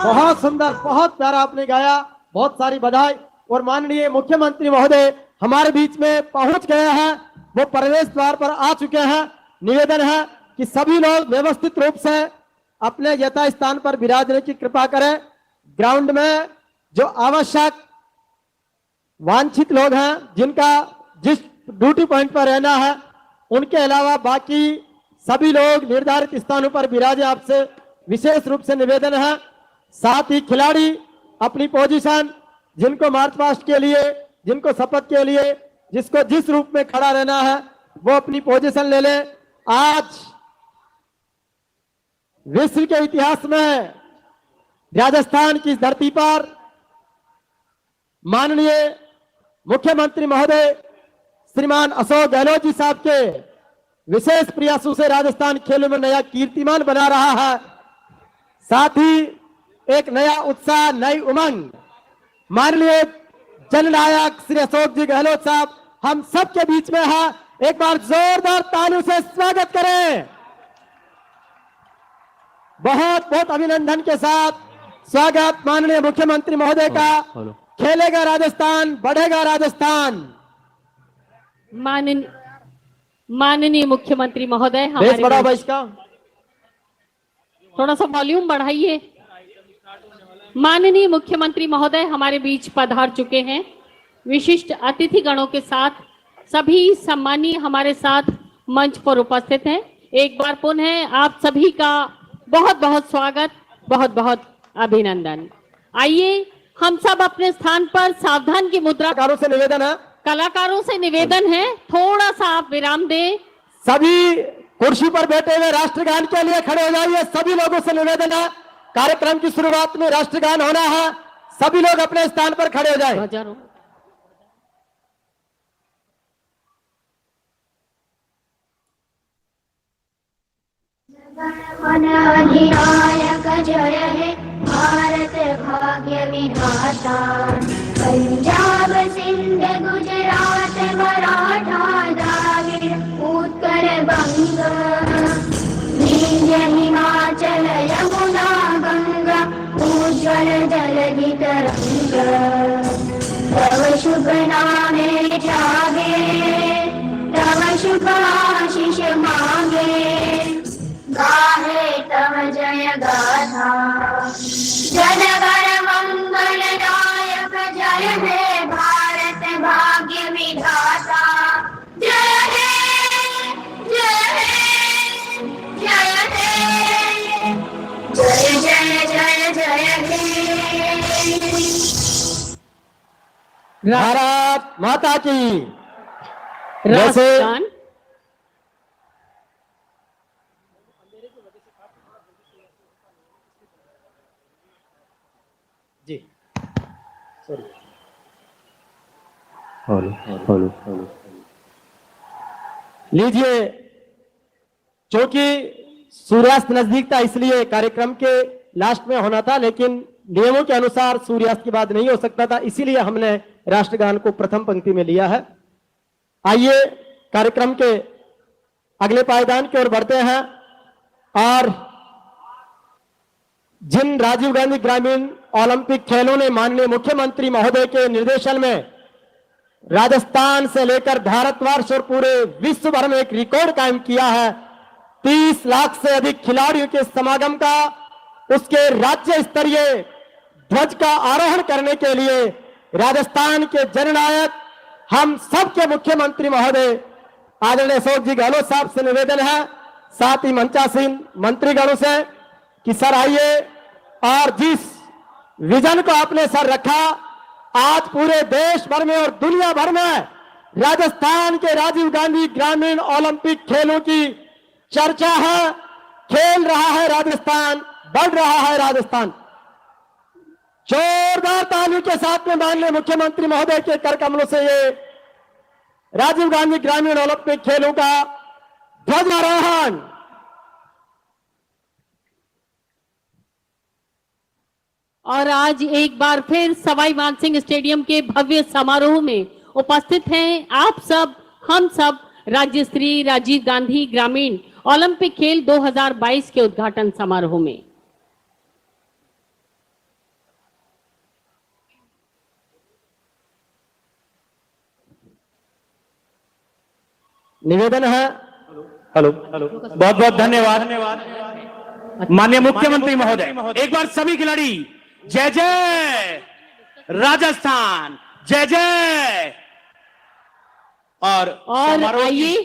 बहुत सुंदर, बहुत प्यारा आपने गाया, बहुत सारी बधाई। और माननीय मुख्यमंत्री महोदय हमारे बीच में पहुंच गए हैं, वो प्रवेश द्वार पर आ चुके हैं। निवेदन है कि सभी लोग व्यवस्थित रूप से अपने यथा स्थान पर विराजने की कृपा करें। ग्राउंड में जो आवश्यक वांछित लोग हैं, जिनका जिस ड्यूटी पॉइंट पर रहना है, उनके अलावा बाकी सभी लोग निर्धारित स्थानों पर विराजे, आपसे विशेष रूप से निवेदन है। साथ ही खिलाड़ी अपनी पोजीशन, जिनको मार्च पास्ट के लिए, जिनको शपथ के लिए, जिसको जिस रूप में खड़ा रहना है, वो अपनी पोजीशन ले ले। आज विश्व के इतिहास में राजस्थान की धरती पर माननीय मुख्यमंत्री महोदय श्रीमान अशोक गहलोत जी साहब के विशेष प्रयासों से राजस्थान खेलों में नया कीर्तिमान बना रहा है। साथ ही एक नया उत्साह, नई उमंग माननीय जननायक श्री अशोक जी गहलोत साहब हम सबके बीच में है। एक बार जोरदार तालियों से स्वागत करें। बहुत बहुत अभिनंदन के साथ स्वागत माननीय मुख्यमंत्री महोदय का। खेलेगा राजस्थान, बढ़ेगा राजस्थान। माननीय मुख्यमंत्री महोदय बेस बढ़ाओ भाई इसका, थोड़ा सा वॉल्यूम बढ़ाइए। माननीय मुख्यमंत्री महोदय हमारे बीच पधार चुके हैं। विशिष्ट अतिथि गणों के साथ सभी सम्मानीय हमारे साथ मंच पर उपस्थित हैं। एक बार पुनः आप सभी का बहुत बहुत स्वागत, बहुत बहुत अभिनंदन। आइए हम सब अपने स्थान पर सावधान की मुद्रा। कलाकारों से निवेदन है थोड़ा सा आप विराम दें। सभी कुर्सी पर बैठे हुए राष्ट्रगान के लिए खड़े हो जाइए। सभी लोगों से निवेदन है, कार्यक्रम की शुरुआत में राष्ट्रगान होना है। सभी लोग अपने स्थान पर खड़े हो जाएं। अधिनायक जय हे भारत भाग्य विधाता। पंजाब सिंध गुजरात मराठा द्राविड़ उत्कल बंग विंध्य हिमाचल यमुना गंगा उज्ज्वल जलधि तरंग। तव शुभ नामे जागे, तव शुभ आशीष मांगे, गाहे तव जय गाथा। जनगण मंगल नायक जय हे भारत भाग्य विधाता। जय हे जय हे जय हे जय जय जय जय हे। भारत माता की। राजस्थान जी सॉरी लीजिए, क्योंकि सूर्यास्त नजदीक था इसलिए कार्यक्रम के लास्ट में होना था, लेकिन नियमों के अनुसार सूर्यास्त की बात नहीं हो सकता था, इसीलिए हमने राष्ट्रगान को प्रथम पंक्ति में लिया है। आइए कार्यक्रम के अगले पायदान की ओर बढ़ते हैं। और जिन राजीव गांधी ग्रामीण ओलंपिक खेलों ने माननीय मुख्यमंत्री महोदय के निर्देशन में राजस्थान से लेकर भारतवर्ष और पूरे विश्व भर में एक रिकॉर्ड कायम किया है, 30 लाख से अधिक खिलाड़ियों के समागम का, उसके राज्य स्तरीय ध्वज का आरोहण करने के लिए राजस्थान के जननायक हम सबके मुख्यमंत्री महोदय आदरणीय अशोक जी गहलोत साहब से निवेदन है, साथ ही मंचासीन मंत्रीगणों से कि सर आइए और जिस विजन को आपने सर रखा, आज पूरे देश भर में और दुनिया भर में राजस्थान के राजीव गांधी ग्रामीण ओलंपिक खेलों की चर्चा है। खेल रहा है राजस्थान, बढ़ रहा है राजस्थान। जोरदार तालियों के साथ में माननीय मुख्यमंत्री महोदय के कर कमलों से ये राजीव गांधी ग्रामीण ओलंपिक खेलों का ध्वजारोहण। और आज एक बार फिर सवाई मानसिंह स्टेडियम के भव्य समारोह में उपस्थित हैं आप सब, हम सब राज्य स्तरीय राजीव गांधी ग्रामीण ओलंपिक खेल 2022 के उद्घाटन समारोह में। निवेदन है। हेलो हेलो, बहुत बहुत धन्यवाद माननीय मुख्यमंत्री महोदय। एक बार सभी खिलाड़ी जय जय राजस्थान, जय जय। और समारोह की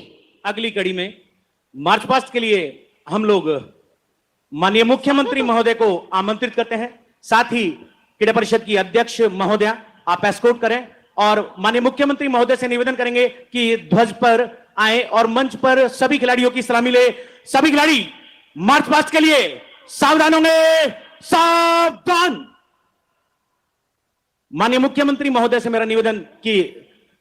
अगली कड़ी में मार्च पास्ट के लिए हम लोग माननीय मुख्यमंत्री महोदय को आमंत्रित करते हैं। साथ ही क्रीड़ा परिषद की अध्यक्ष महोदया आप एस्कॉर्ट करें और माननीय मुख्यमंत्री महोदय से निवेदन करेंगे कि ध्वज पर आए और मंच पर सभी खिलाड़ियों की सलामी ले। सभी खिलाड़ी मार्च पास्ट के लिए सावधान होंगे, सावधान। माननीय मुख्यमंत्री महोदय से मेरा निवेदन कि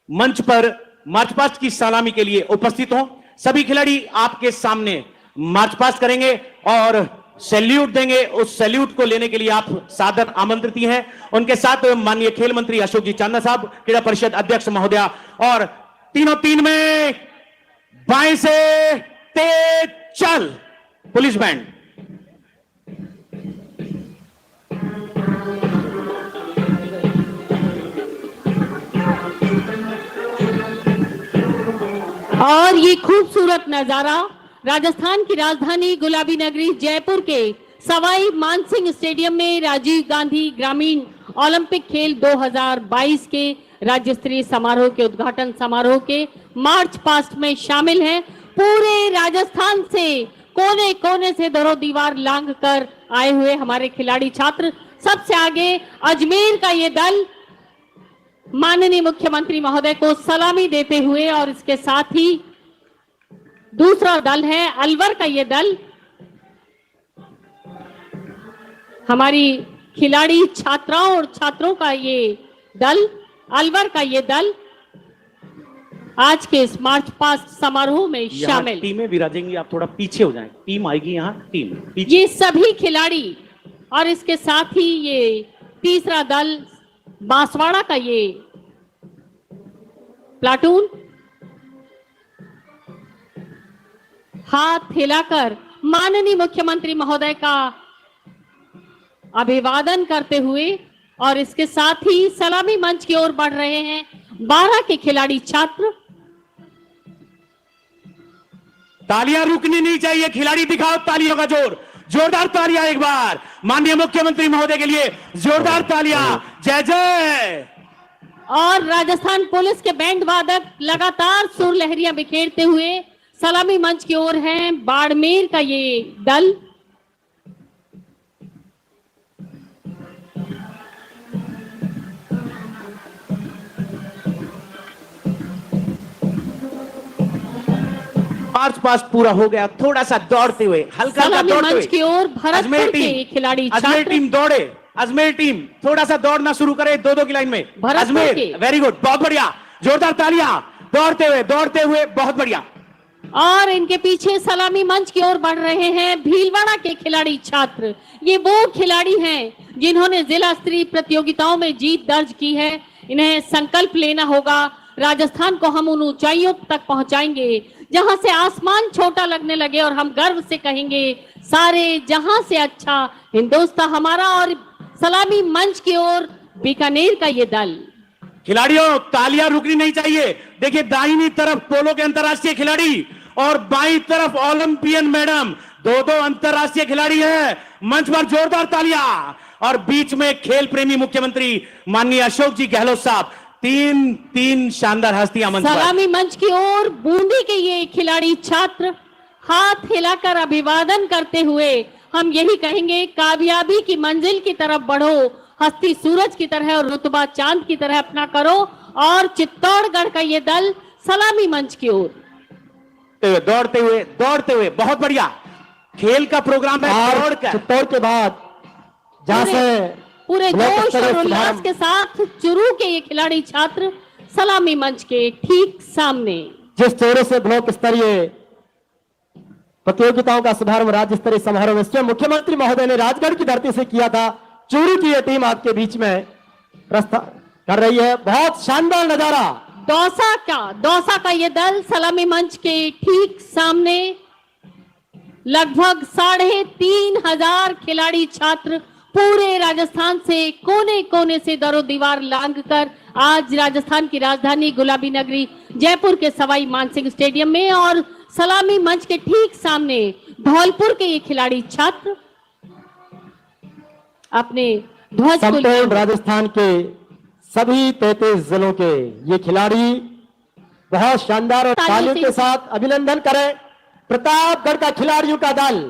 मंच पर मार्च पास्ट की सलामी के लिए उपस्थित हो। सभी खिलाड़ी आपके सामने मार्च पास्ट करेंगे और सैल्यूट देंगे। उस सैल्यूट को लेने के लिए आप सादर आमंत्रित हैं। उनके साथ माननीय खेल मंत्री अशोक जी चांदा साहब, क्रीड़ा परिषद अध्यक्ष महोदया और तीनों तीन में बाएं से तेज चल पुलिस बैंड। और ये खूबसूरत नजारा राजस्थान की राजधानी गुलाबी नगरी जयपुर के सवाई मानसिंह स्टेडियम में राजीव गांधी ग्रामीण ओलंपिक खेल 2022 के राज्य स्तरीय समारोह के उद्घाटन समारोह के मार्च पास्ट में शामिल हैं। पूरे राजस्थान से कोने कोने से दरों दीवार लांघ कर आए हुए हमारे खिलाड़ी छात्र। सबसे आगे अजमेर का ये दल माननीय मुख्यमंत्री महोदय को सलामी देते हुए, और इसके साथ ही दूसरा दल है अलवर का ये दल। हमारी खिलाड़ी छात्राओं और छात्रों का ये दल, अलवर का ये दल आज के इस मार्च पास्ट समारोह में शामिल। टीमें विराजेंगी, आप थोड़ा पीछे हो जाएं। टीम आएगी यहाँ, टीम पीछे। ये सभी खिलाड़ी और इसके साथ ही ये तीसरा दल बांसवाड़ा का ये प्लाटून हाथ हिलाकर माननीय मुख्यमंत्री महोदय का अभिवादन करते हुए और इसके साथ ही सलामी मंच की ओर बढ़ रहे हैं 12 के खिलाड़ी छात्र। तालियां रुकनी नहीं चाहिए, खिलाड़ी दिखाओ तालियों का जोर। जोरदार तालियां एक बार माननीय मुख्यमंत्री महोदय के लिए, जोरदार तालियां, जय जय। और राजस्थान पुलिस के बैंड वादक लगातार सुर लहरियां बिखेरते हुए सलामी मंच की ओर हैं बाड़मेर का ये दल। मार्च पास्ट पूरा हो गया, थोड़ा सा दौड़ते हुए, हल्का सा दौड़ते हुए की ओर भरतपुर के खिलाड़ी अजमेर टीम दौड़े। अजमेर टीम थोड़ा सा दौड़ना शुरू करे, दो दो की लाइन में। अजमेर वेरी गुड, बहुत बढ़िया, जोरदार तालियां। दौड़ते हुए बहुत बढ़िया। और इनके पीछे सलामी मंच की ओर बढ़ रहे हैं भीलवाड़ा के खिलाड़ी छात्र। ये वो खिलाड़ी हैं जिन्होंने जिला स्तरीय प्रतियोगिताओं में जीत दर्ज की है। इन्हें संकल्प लेना होगा, राजस्थान को हम उन ऊंचाइयों तक पहुंचाएंगे जहां से आसमान छोटा लगने लगे और हम गर्व से कहेंगे सारे जहां से अच्छा हिंदुस्तान हमारा। और सलामी मंच की ओर बीकानेर का ये दल। खिलाड़ियों तालियां रुकनी नहीं चाहिए। देखिए दाहिनी तरफ पोलो के अंतरराष्ट्रीय खिलाड़ी और बाईं तरफ ओलंपियन मैडम, दो अंतरराष्ट्रीय खिलाड़ी हैं। मंच पर जोरदार तालियां। और बीच में खेल प्रेमी मुख्यमंत्री माननीय अशोक जी गहलोत साहब, तीन शानदार हस्तियां मंच पर। सलामी मंच की ओर बूंदी के ये खिलाड़ी छात्र हाथ हिलाकर अभिवादन करते हुए हम यही कहेंगे कामयाबी की मंजिल की तरफ बढ़ो, हस्ती सूरज की तरह और रुतबा चांद की तरह अपना करो। और चित्तौड़गढ़ का ये दल सलामी मंच की ओर दौड़ते हुए बहुत बढ़िया खेल का प्रोग्राम है। दौड़कर चित्तौड़ के बाद जहां से पूरे जोश और उल्लास के साथ चुरू के ये खिलाड़ी छात्र सलामी मंच के ठीक सामने। जिस चेहरे से ब्लॉक स्तरीय प्रतियोगिताओं का शुभारंभ राज्य स्तरीय समारोह में स्वयं मुख्यमंत्री महोदय ने राजगढ़ की धरती से किया था, चूरू की यह टीम आपके बीच में प्रस्थान कर रही है। बहुत शानदार नजारा। दौसा का ये दल सलामी मंच के ठीक सामने। लगभग 3500 खिलाड़ी छात्र पूरे राजस्थान से कोने कोने से दरों दीवार लांघकर आज राजस्थान की राजधानी गुलाबी नगरी जयपुर के सवाई मानसिंह स्टेडियम में और सलामी मंच के ठीक सामने धौलपुर के ये खिलाड़ी छात्र अपने ध्वज को संपूर्ण राजस्थान के सभी 33 जिलों के ये खिलाड़ी बहुत शानदार और तालियों के साथ अभिनंदन करें प्रतापगढ़ का खिलाड़ियों का दल।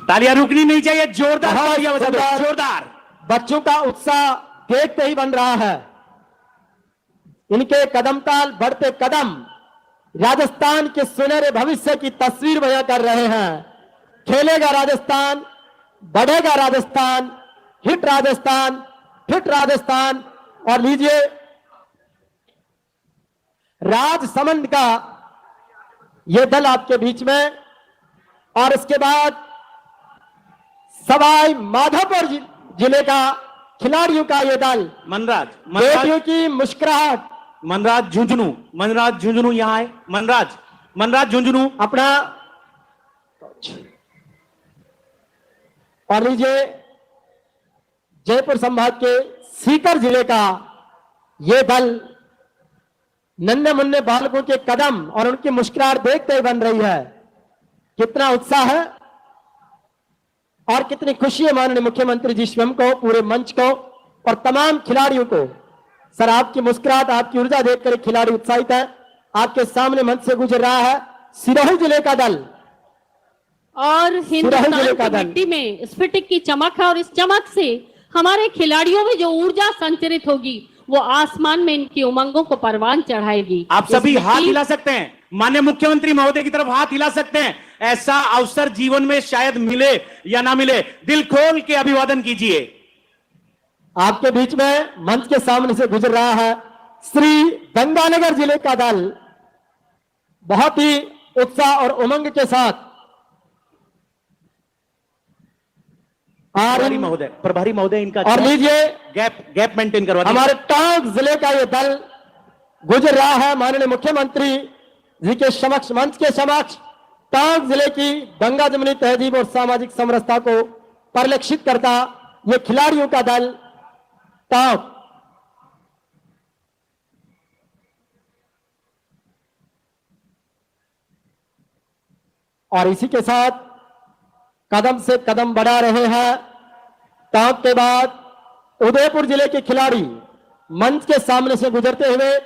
तालियां रुकनी नहीं चाहिए, जोरदार बहुत तालियां बजा दो, जोरदार। जोरदार। बच्चों का उत्साह देखते ही बन रहा है। इनके कदम ताल बढ़ते कदम राजस्थान के सुनहरे भविष्य की तस्वीर बयां कर रहे हैं। खेलेगा राजस्थान, बढ़ेगा राजस्थान, हिट राजस्थान, फिट राजस्थान। और लीजिए राजसमंद का यह दल आपके बीच में, और इसके बाद सवाई माधोपुर जिले का खिलाड़ियों का यह दल। मनराज बेटियों की मुस्कुराहट, मनराज झुंझुनू यहाँ आए। मनराज झुंझुनू अपना। और लीजिए जयपुर संभाग के सीकर जिले का यह दल नन्हे मुन्ने बालकों के कदम और उनकी मुस्कुराहट देखते ही बन रही है। कितना उत्साह है और कितनी खुशी है माननीय मुख्यमंत्री जी स्वयं को, पूरे मंच को और तमाम खिलाड़ियों को। सर आपकी मुस्कुराहट, आपकी ऊर्जा देखकर खिलाड़ी उत्साहित है। आपके सामने मंच से गुजर रहा है सिरोही जिले का दल। और हिंदुस्तान जिले का की दल। मिट्टी में स्फटिक की चमक है और इस चमक से हमारे खिलाड़ियों में जो ऊर्जा संचरित होगी वो आसमान में इनकी उमंगों को परवान चढ़ाएगी। आप सभी इस हाथ मिट्टी- हिला सकते हैं, माननीय मुख्यमंत्री महोदय की तरफ हाथ हिला सकते हैं। ऐसा अवसर जीवन में शायद मिले या ना मिले, दिल खोल के अभिवादन कीजिए। आपके बीच में मंच के सामने से गुजर रहा है श्री गंगानगर जिले का दल, बहुत ही उत्साह और उमंग के साथ। प्रभारी महोदय इनका और लीजिए गैप मेंटेन करवा दीजिए। हमारे टोंक जिले का ये दल गुजर रहा है माननीय मुख्यमंत्री जी के समक्ष, मंच के समक्ष। टोंक जिले की गंगा जमुनी तहजीब और सामाजिक समरसता को परिलक्षित करता ये खिलाड़ियों का दल टोंक। और इसी के साथ कदम से कदम बढ़ा रहे हैं टोंक के बाद उदयपुर जिले के खिलाड़ी मंच के सामने से गुजरते हुए।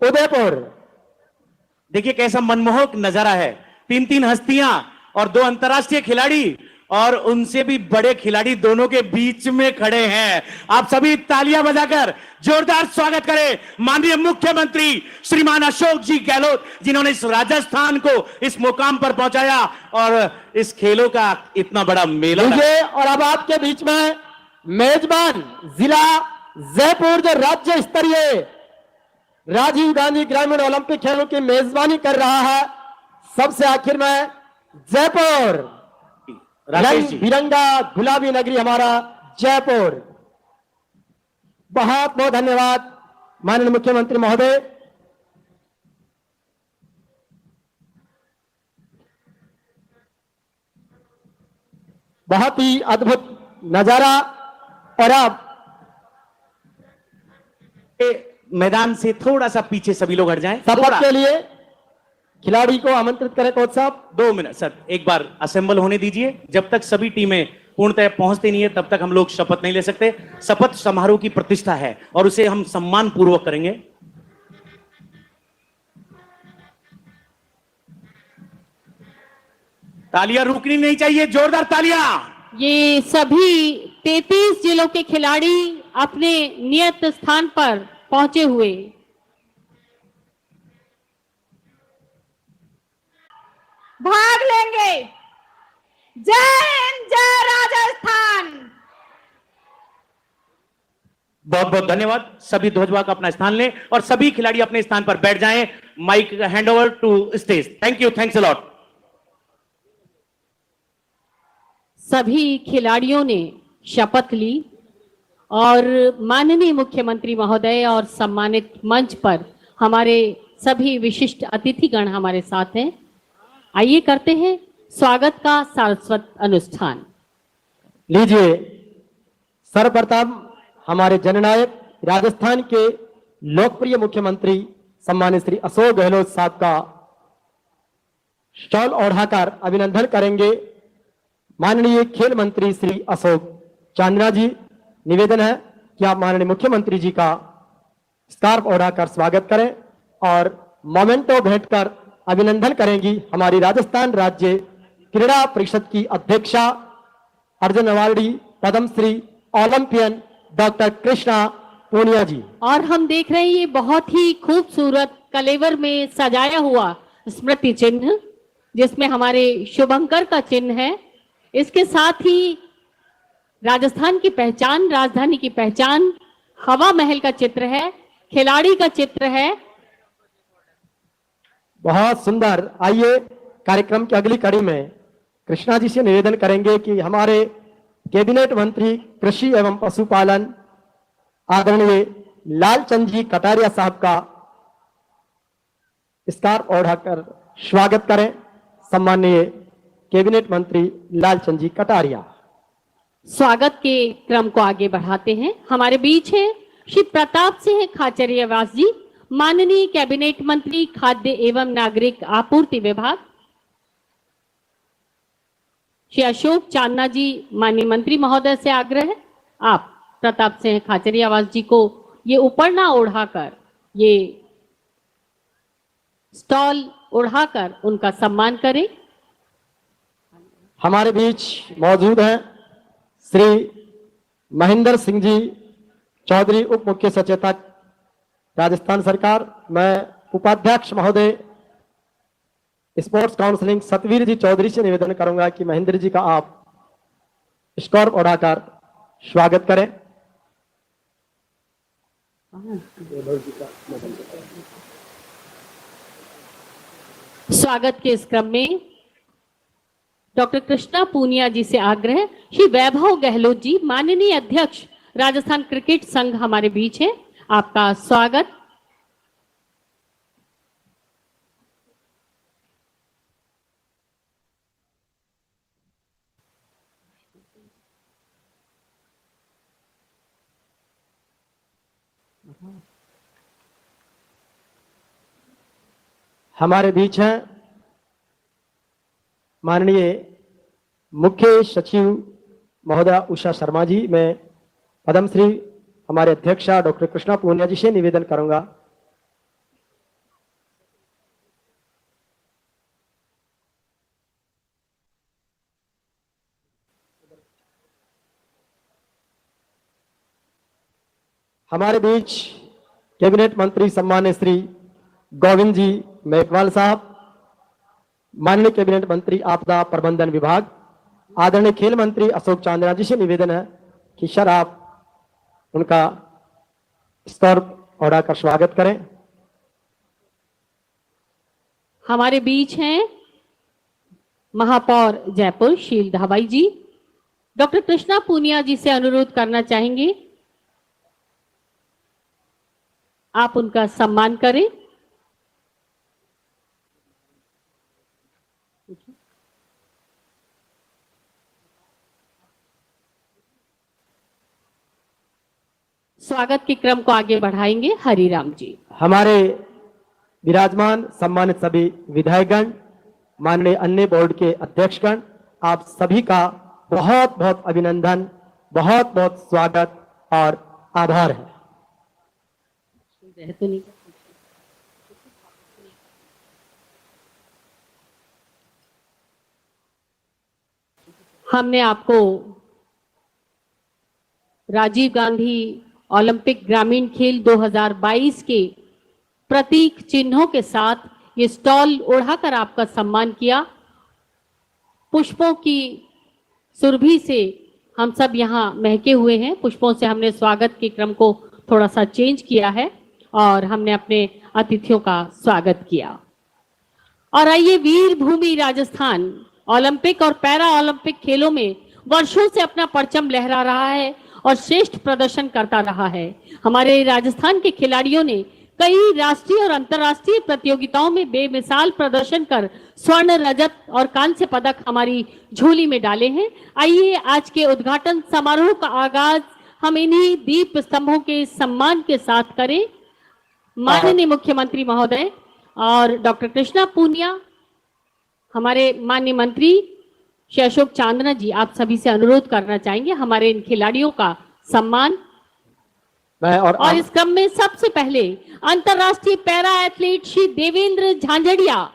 उदयपुर देखिए कैसा मनमोहक नजारा है, 3-3 हस्तियां और 2 अंतर्राष्ट्रीय खिलाड़ी और उनसे भी बड़े खिलाड़ी दोनों के बीच में खड़े हैं। आप सभी तालियां बजाकर जोरदार स्वागत करें माननीय मुख्यमंत्री श्रीमान अशोक जी गहलोत, जिन्होंने इस राजस्थान को इस मुकाम पर पहुंचाया और इस खेलों का इतना बड़ा मेला। और अब आपके बीच में मेजबान जिला जयपुर जो राज्य स्तरीय राजीव गांधी ग्रामीण ओलंपिक खेलों की मेजबानी कर रहा है, सबसे आखिर में जयपुर, राकेश जी। बिरंगा गुलाबी नगरी हमारा जयपुर। बहुत बहुत धन्यवाद माननीय मुख्यमंत्री महोदय। बहुत ही अद्भुत नजारा। और अब मैदान से थोड़ा सा पीछे सभी लोग हट जाएं। शपथ के लिए खिलाड़ी को आमंत्रित करें कोच साहब। 2 मिनट सर, एक बार असेंबल होने दीजिए। जब तक सभी टीमें पूर्णतः पहुंचती नहीं है तब तक हम लोग शपथ नहीं ले सकते। शपथ समारोह की प्रतिष्ठा है और उसे हम सम्मान पूर्वक करेंगे। तालियां रुकनी नहीं चाहिए, जोरदार तालियां। ये सभी 33 जिलों के खिलाड़ी अपने नियत स्थान पर पहुंचे हुए। भाग लेंगे। जय हिंद, जय राजस्थान। बहुत बहुत धन्यवाद। सभी ध्वजवाहक अपना स्थान लें और सभी खिलाड़ी अपने स्थान पर बैठ जाएं। Mic hand over to stage. Thank you, thanks a lot. सभी खिलाड़ियों ने शपथ ली और माननीय मुख्यमंत्री महोदय और सम्मानित मंच पर हमारे सभी विशिष्ट अतिथिगण हमारे साथ हैं। आइए करते हैं स्वागत का सारस्वत अनुष्ठान। लीजिए सर्वप्रथम हमारे जननायक राजस्थान के लोकप्रिय मुख्यमंत्री सम्मानित श्री अशोक गहलोत साहब का स्टॉल ओढ़ाकर अभिनंदन करेंगे। माननीय खेल मंत्री श्री अशोक चांदना जी, निवेदन है कि आप माननीय मुख्यमंत्री जी का स्कार्फ ओढ़ाकर स्वागत करें और मोमेंटो भेंट कर अभिनंदन करेंगी हमारी राजस्थान राज्य क्रीड़ा परिषद की अध्यक्षा, Arjun awardee, Padmashri, Olympian doctor Krishna Poonia ji. और हम देख रहे हैं ये बहुत ही खूबसूरत कलेवर में सजाया हुआ स्मृति चिन्ह, जिसमें हमारे शुभंकर का चिन्ह है। इसके साथ ही राजस्थान की पहचान, राजधानी की पहचान, हवा महल का चित्र है, खिलाड़ी का चित्र है। बहुत सुंदर। आइए कार्यक्रम की अगली कड़ी में कृष्णा जी से निवेदन करेंगे कि हमारे कैबिनेट मंत्री कृषि एवं पशुपालन आदरणीय लालचंद जी कटारिया साहब का स्कार्फ ओढ़ाकर स्वागत करें। सम्माननीय कैबिनेट मंत्री लालचंद जी कटारिया। स्वागत के क्रम को आगे बढ़ाते हैं। हमारे बीच है श्री प्रताप सिंह खाचरियावास जी, माननीय कैबिनेट मंत्री खाद्य एवं नागरिक आपूर्ति विभाग। श्री अशोक चांदना जी, माननीय मंत्री महोदय से आग्रह है आप प्रताप सिंह खाचरियावास जी को ये उपरना ओढ़ाकर, ये स्टॉल ओढ़ाकर उनका सम्मान करें। हमारे बीच मौजूद हैं श्री महेंद्र सिंह जी चौधरी, उप मुख्य सचेतक राजस्थान सरकार। मैं उपाध्यक्ष महोदय स्पोर्ट्स काउंसिलिंग सतवीर जी चौधरी से निवेदन करूंगा कि महेंद्र जी का आप स्कार्फ ओढ़ाकर स्वागत करें। स्वागत के इस क्रम में डॉक्टर कृष्णा पूनिया जी से आग्रह, श्री वैभव गहलोत जी, माननीय अध्यक्ष राजस्थान क्रिकेट संघ हमारे बीच है, आपका स्वागत। हमारे बीच हैं माननीय मुख्य सचिव महोदया उषा शर्मा जी। मैं पद्मश्री हमारे अध्यक्षा डॉक्टर कृष्णा पूनिया जी से निवेदन करूंगा। हमारे बीच कैबिनेट मंत्री सम्मान्य श्री गोविंद जी मेघवाल साहब, माननीय कैबिनेट मंत्री आपदा प्रबंधन विभाग, आदरणीय खेल मंत्री अशोक चांदना जी से निवेदन है कि सर आप उनका स्कार्फ ओढ़ाकर स्वागत करें। हमारे बीच हैं महापौर जयपुर शील धाबाई जी। डॉक्टर कृष्णा पूनिया जी से अनुरोध करना चाहेंगे आप उनका सम्मान करें। स्वागत के क्रम को आगे बढ़ाएंगे हरिराम जी। हमारे विराजमान सम्मानित सभी विधायकगण, माननीय अन्य बोर्ड के अध्यक्षगण, आप सभी का बहुत बहुत अभिनंदन, बहुत बहुत स्वागत और आभार है। हमने आपको राजीव गांधी ओलंपिक ग्रामीण खेल 2022 के प्रतीक चिन्हों के साथ ये स्टॉल ओढ़ाकर आपका सम्मान किया। पुष्पों की सुरभि से हम सब यहाँ महके हुए हैं। पुष्पों से हमने स्वागत के क्रम को थोड़ा सा चेंज किया है और हमने अपने अतिथियों का स्वागत किया। और आइए, वीर भूमि राजस्थान ओलंपिक और पैरा ओलंपिक खेलों में वर्षों से अपना परचम लहरा रहा है और श्रेष्ठ प्रदर्शन करता रहा है। हमारे राजस्थान के खिलाड़ियों ने कई राष्ट्रीय और अंतर्राष्ट्रीय प्रतियोगिताओं में बेमिसाल प्रदर्शन कर स्वर्ण, रजत और कांस्य पदक हमारी झोली में डाले हैं। आइए, आज के उद्घाटन समारोह का आगाज हम इन्हीं दीप स्तंभों के सम्मान के साथ करें। माननीय मुख्यमंत्री महोदय और डॉक्टर कृष्णा पूनिया, हमारे माननीय मंत्री श्री अशोक चांदना जी, आप सभी से अनुरोध करना चाहेंगे हमारे इन खिलाड़ियों का सम्मान। मैं और इस क्रम में सबसे पहले अंतर्राष्ट्रीय पैरा एथलीट श्री देवेंद्र झांझड़िया,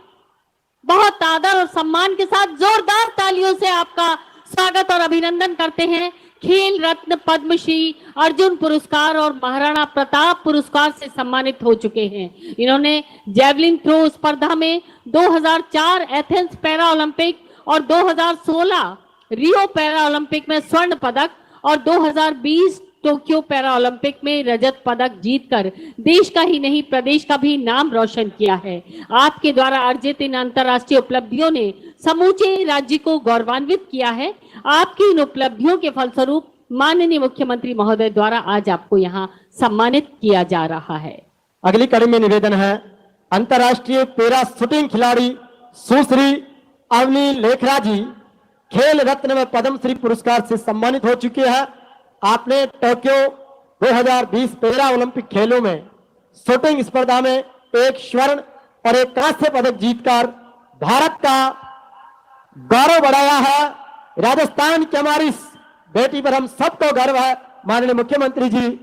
बहुत आदर और सम्मान के साथ जोरदार तालियों से आपका स्वागत और अभिनंदन करते हैं। खेल रत्न, पद्मश्री, अर्जुन पुरस्कार और महाराणा प्रताप पुरस्कार से सम्मानित हो चुके हैं। इन्होंने जैवलिन थ्रो स्पर्धा में 2004 एथेंस पैरा ओलंपिक और 2016 रियो पैरा ओलंपिक में स्वर्ण पदक और 2020 टोक्यो पैरा ओलंपिक में रजत पदक जीतकर देश का ही नहीं प्रदेश का भी नाम रोशन किया है। आपके द्वारा अर्जित इन अंतर्राष्ट्रीय उपलब्धियों ने समूचे राज्य को गौरवान्वित किया है। आपकी इन उपलब्धियों के फलस्वरूप माननीय मुख्यमंत्री महोदय द्वारा आज आपको यहाँ सम्मानित किया जा रहा है। अगली कड़ी में निवेदन है, अंतर्राष्ट्रीय पैरा शूटिंग खिलाड़ी सुश्री अवनी लेखरा जी खेल रत्न में पद्मश्री पुरस्कार से सम्मानित हो चुके हैं। आपने टोक्यो 2020 पैरा ओलंपिक खेलों में शूटिंग स्पर्धा में एक स्वर्ण और एक कांस्य पदक जीतकर भारत का गौरव बढ़ाया है। राजस्थान की हमारी इस बेटी पर हम सबको गर्व है। माननीय मुख्यमंत्री जी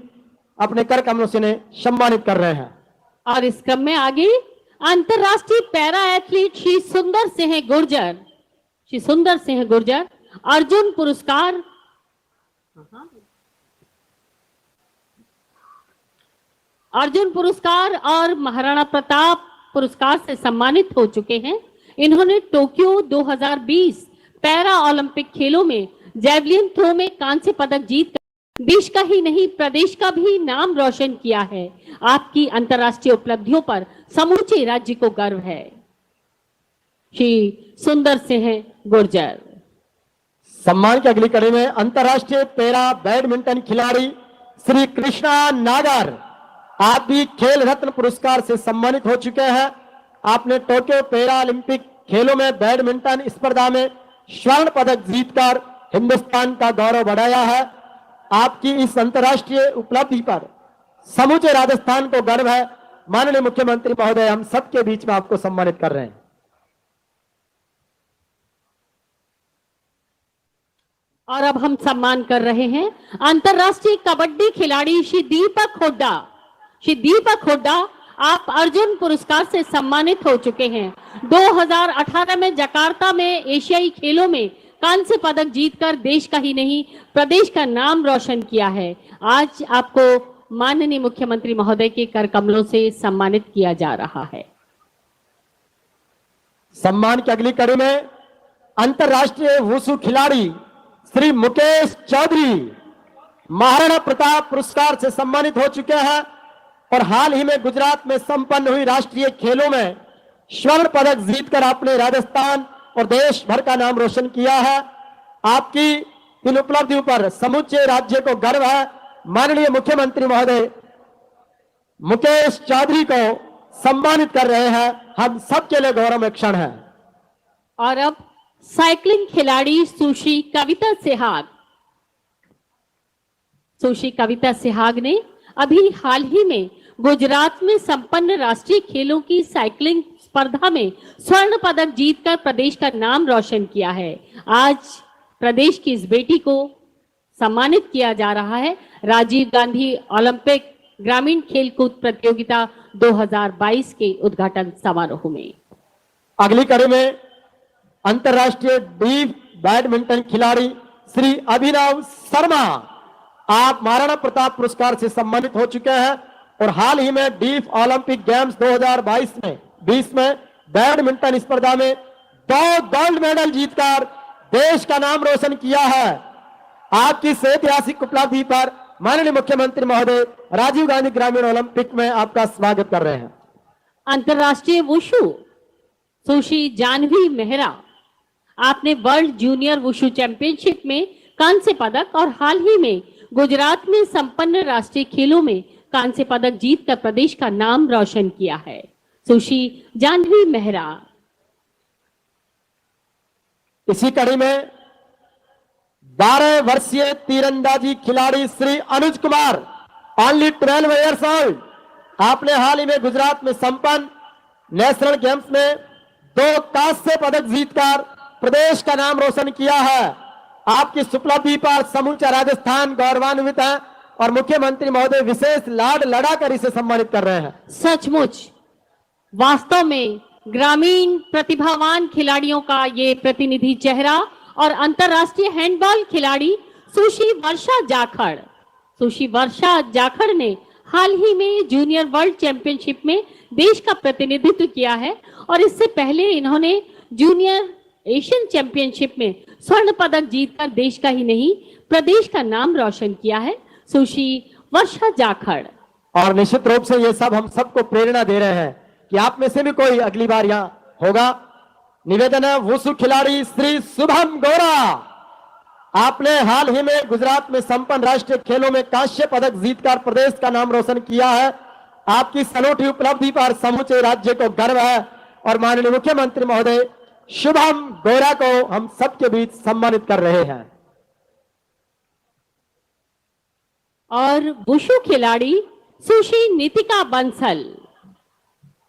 अपने कर कमलों से सम्मानित कर रहे हैं। और इस क्रम में आगे अंतर्राष्ट्रीय पैरा एथलीट श्री सुंदर सिंह गुर्जर अर्जुन पुरस्कार और महाराणा प्रताप पुरस्कार से सम्मानित हो चुके हैं। इन्होंने टोक्यो 2020 पैरा ओलंपिक खेलों में जैवलिन थ्रो में कांस्य पदक जीतकर देश का ही नहीं प्रदेश का भी नाम रोशन किया है। आपकी अंतर्राष्ट्रीय उपलब्धियों पर समूचे राज्य को गर्व है। श्री सुंदर सिंह गुर्जर। सम्मान की अगली कड़ी में अंतर्राष्ट्रीय पैरा बैडमिंटन खिलाड़ी श्री कृष्णा नागर, आप भी खेल रत्न पुरस्कार से सम्मानित हो चुके हैं। आपने टोक्यो पैरा ओलंपिक खेलों में बैडमिंटन स्पर्धा में स्वर्ण पदक जीतकर हिंदुस्तान का गौरव बढ़ाया है। आपकी इस अंतर्राष्ट्रीय उपलब्धि पर समूचे राजस्थान को गर्व है। माननीय मुख्यमंत्री महोदय हम सबके बीच में आपको सम्मानित कर रहे हैं। और अब हम सम्मान कर रहे हैं अंतर्राष्ट्रीय कबड्डी खिलाड़ी श्री दीपक हुड्डा, आप अर्जुन पुरस्कार से सम्मानित हो चुके हैं। 2018 में जकार्ता में एशियाई खेलों में कांस्य पदक जीतकर देश का ही नहीं प्रदेश का नाम रोशन किया है। आज आपको माननीय मुख्यमंत्री महोदय के कर कमलों से सम्मानित किया जा रहा है। सम्मान की अगली कड़ी में अंतर्राष्ट्रीय वुशु खिलाड़ी श्री मुकेश चौधरी महाराणा प्रताप पुरस्कार से सम्मानित हो चुके हैं और हाल ही में गुजरात में संपन्न हुई राष्ट्रीय खेलों में स्वर्ण पदक जीतकर आपने राजस्थान और देश भर का नाम रोशन किया है। आपकी इन उपलब्धियों पर समूचे राज्य को गर्व है। माननीय मुख्यमंत्री महोदय मुकेश चौधरी को सम्मानित कर रहे हैं। हम सबके लिए गौरव में क्षण है। और अब साइकिलिंग खिलाड़ी सुश्री कविता सिहाग ने अभी हाल ही में गुजरात में संपन्न राष्ट्रीय खेलों की साइकिलिंग स्पर्धा में स्वर्ण पदक जीतकर प्रदेश का नाम रोशन किया है। आज प्रदेश की इस बेटी को सम्मानित किया जा रहा है राजीव गांधी ओलंपिक ग्रामीण खेलकूद प्रतियोगिता 2022 के उद्घाटन समारोह में। अगली कड़ी में अंतर्राष्ट्रीय डीप बैडमिंटन खिलाड़ी श्री अभिनव शर्मा, आप महाराणा प्रताप पुरस्कार से सम्मानित हो चुके हैं और हाल ही में डीप ओलंपिक गेम्स 2020 में बैडमिंटन स्पर्धा में 2 गोल्ड मेडल जीतकर देश का नाम रोशन किया है। आपकी इस ऐतिहासिक उपलब्धि पर माननीय मुख्यमंत्री महोदय राजीव गांधी ग्रामीण ओलंपिक में आपका स्वागत कर रहे हैं। अंतर्राष्ट्रीय वुशु सुश्री जानवी मेहरा, आपने वर्ल्ड जूनियर वुशु चैंपियनशिप में कांस्य पदक और हाल ही में गुजरात में संपन्न राष्ट्रीय खेलों में कांस्य पदक जीतकर प्रदेश का नाम रोशन किया है। सुश्री जानवी मेहरा। इसी कड़ी में 12 वर्षीय तीरंदाजी खिलाड़ी Shri Anuj Kumar, only 12 years old, आपने हाल ही में गुजरात में संपन्न नेशनल गेम्स में 2 कांस्य पदक जीतकर प्रदेश का नाम रोशन किया है। आपकी इस उपलब्धि पर समूचा राजस्थान गौरवान्वित है और मुख्यमंत्री महोदय विशेष लाड लड़ाकर इसे सम्मानित कर रहे हैं। सचमुच वास्तव में ग्रामीण प्रतिभावान खिलाड़ियों का ये प्रतिनिधि चेहरा और अंतर्राष्ट्रीय हैंडबॉल खिलाड़ी सुश्री वर्षा जाखड़ ने हाल ही में जूनियर वर्ल्ड चैंपियनशिप में देश का प्रतिनिधित्व किया है और इससे पहले इन्होंने जूनियर एशियन चैंपियनशिप में स्वर्ण पदक जीतकर देश का ही नहीं प्रदेश का नाम रोशन किया है। सुश्री वर्षा जाखड़। और निश्चित रूप से ये सब हम सबको प्रेरणा दे रहे हैं कि आप में से भी कोई अगली बार यहाँ होगा। निवेदन है वुशु खिलाड़ी श्री शुभम गौरा, आपने हाल ही में गुजरात में संपन्न राष्ट्रीय खेलों में कांस्य पदक जीतकर प्रदेश का नाम रोशन किया है। आपकी इस अनूठी उपलब्धि पर समूचे राज्य को गर्व है और माननीय मुख्यमंत्री महोदय शुभम गौरा को हम सबके बीच सम्मानित कर रहे हैं। और वुशु खिलाड़ी सुश्री नितिका बंसल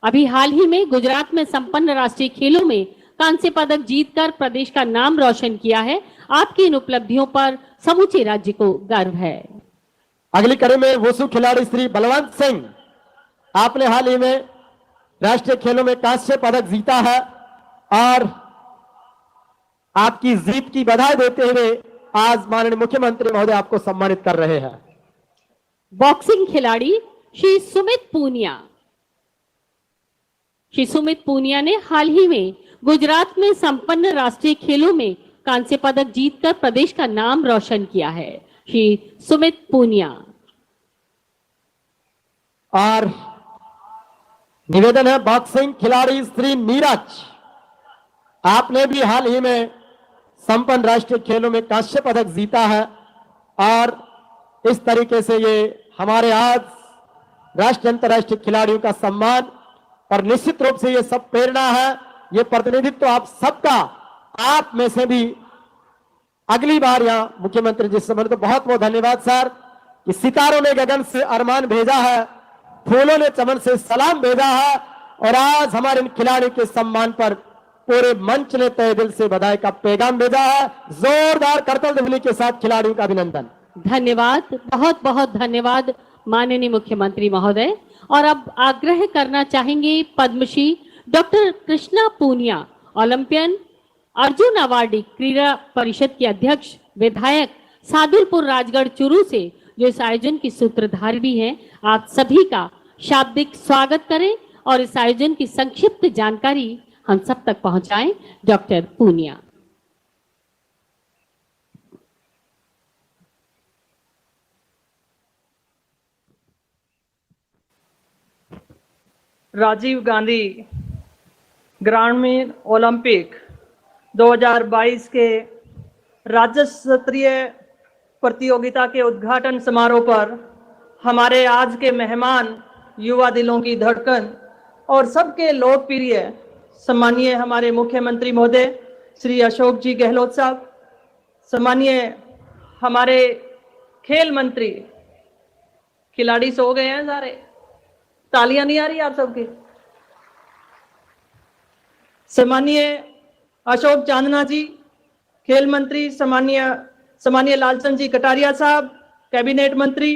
अभी हाल ही में गुजरात में संपन्न राष्ट्रीय खेलों में कांस्य पदक जीतकर प्रदेश का नाम रोशन किया है। आपकी इन उपलब्धियों पर समूचे राज्य को गर्व है। अगली कड़ी में वुशु खिलाड़ी श्री बलवंत सिंह, आपने हाल ही में राष्ट्रीय खेलों में कांस्य पदक जीता है और आपकी जीत की बधाई देते हुए आज माननीय मुख्यमंत्री महोदय आपको सम्मानित कर रहे हैं। बॉक्सिंग खिलाड़ी श्री सुमित पूनिया ने हाल ही में गुजरात में संपन्न राष्ट्रीय खेलों में कांस्य पदक जीतकर प्रदेश का नाम रोशन किया है। श्री सुमित पूनिया। और निवेदन है बॉक्सिंग खिलाड़ी श्री नीरज, आपने भी हाल ही में संपन्न राष्ट्रीय खेलों में कांस्य पदक जीता है और इस तरीके से ये हमारे आज राष्ट्रीय अंतर्राष्ट्रीय खिलाड़ियों का सम्मान और निश्चित रूप से ये सब प्रेरणा है, ये प्रतिनिधित्व आप सबका। आप में से भी अगली बार यहाँ मुख्यमंत्री जी से तो बहुत बहुत धन्यवाद सर कि सितारों ने गगन से अरमान भेजा है, फूलों ने चमन से सलाम भेजा है और आज हमारे इन खिलाड़ियों के सम्मान पर पूरे मंच ने तहे दिल से बधाई का पैगाम भेजा है। जोरदार करतल ध्वनि के साथ खिलाड़ियों का अभिनंदन। धन्यवाद, बहुत बहुत धन्यवाद माननीय मुख्यमंत्री महोदय। और अब आग्रह करना चाहेंगे Padma Shri doctor Krishna Poonia, Olympian, Arjun awardee, क्रीड़ा परिषद के अध्यक्ष, विधायक सादुलपुर राजगढ़ चुरू से जो इस आयोजन की सूत्रधार भी हैं, आप सभी का शाब्दिक स्वागत करें और इस आयोजन की संक्षिप्त जानकारी हम सब तक पहुंचाएं। डॉक्टर पूनिया। राजीव गांधी ग्रामीण ओलंपिक 2022 के राज्य स्तरीय प्रतियोगिता के उद्घाटन समारोह पर हमारे आज के मेहमान, युवा दिलों की धड़कन और सबके लोकप्रिय सम्मानीय हमारे मुख्यमंत्री महोदय श्री अशोक जी गहलोत साहब, सम्मानीय हमारे खेल मंत्री, खिलाड़ी सो गए हैं सारे, तालियां नहीं आ रही आप सबकी। सम्मानीय अशोक चांदना जी खेल मंत्री, सम्मानीय लालचंद जी कटारिया साहब कैबिनेट मंत्री,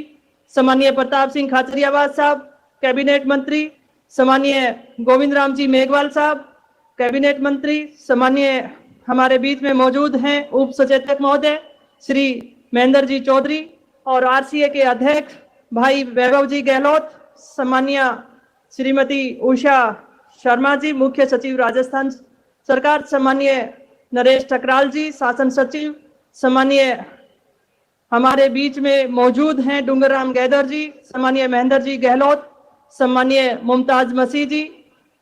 सम्मानीय प्रताप सिंह खाचरियावास साहब कैबिनेट मंत्री, सम्मानीय गोविंद राम जी मेघवाल साहब कैबिनेट मंत्री, सम्मानीय हमारे बीच में मौजूद हैं उप सचेतक महोदय श्री महेंद्र जी चौधरी और आरसीए के अध्यक्ष भाई वैभव जी गहलोत, सम्मानीय श्रीमती उषा शर्मा जी मुख्य सचिव राजस्थान सरकार, सम्मानीय नरेश ठकराल जी शासन सचिव, सम्मानीय हमारे बीच में मौजूद हैं डूंगरराम गैदर जी, सम्मानीय महेंद्र जी गहलोत, सम्मानीय मुमताज मसीह जी,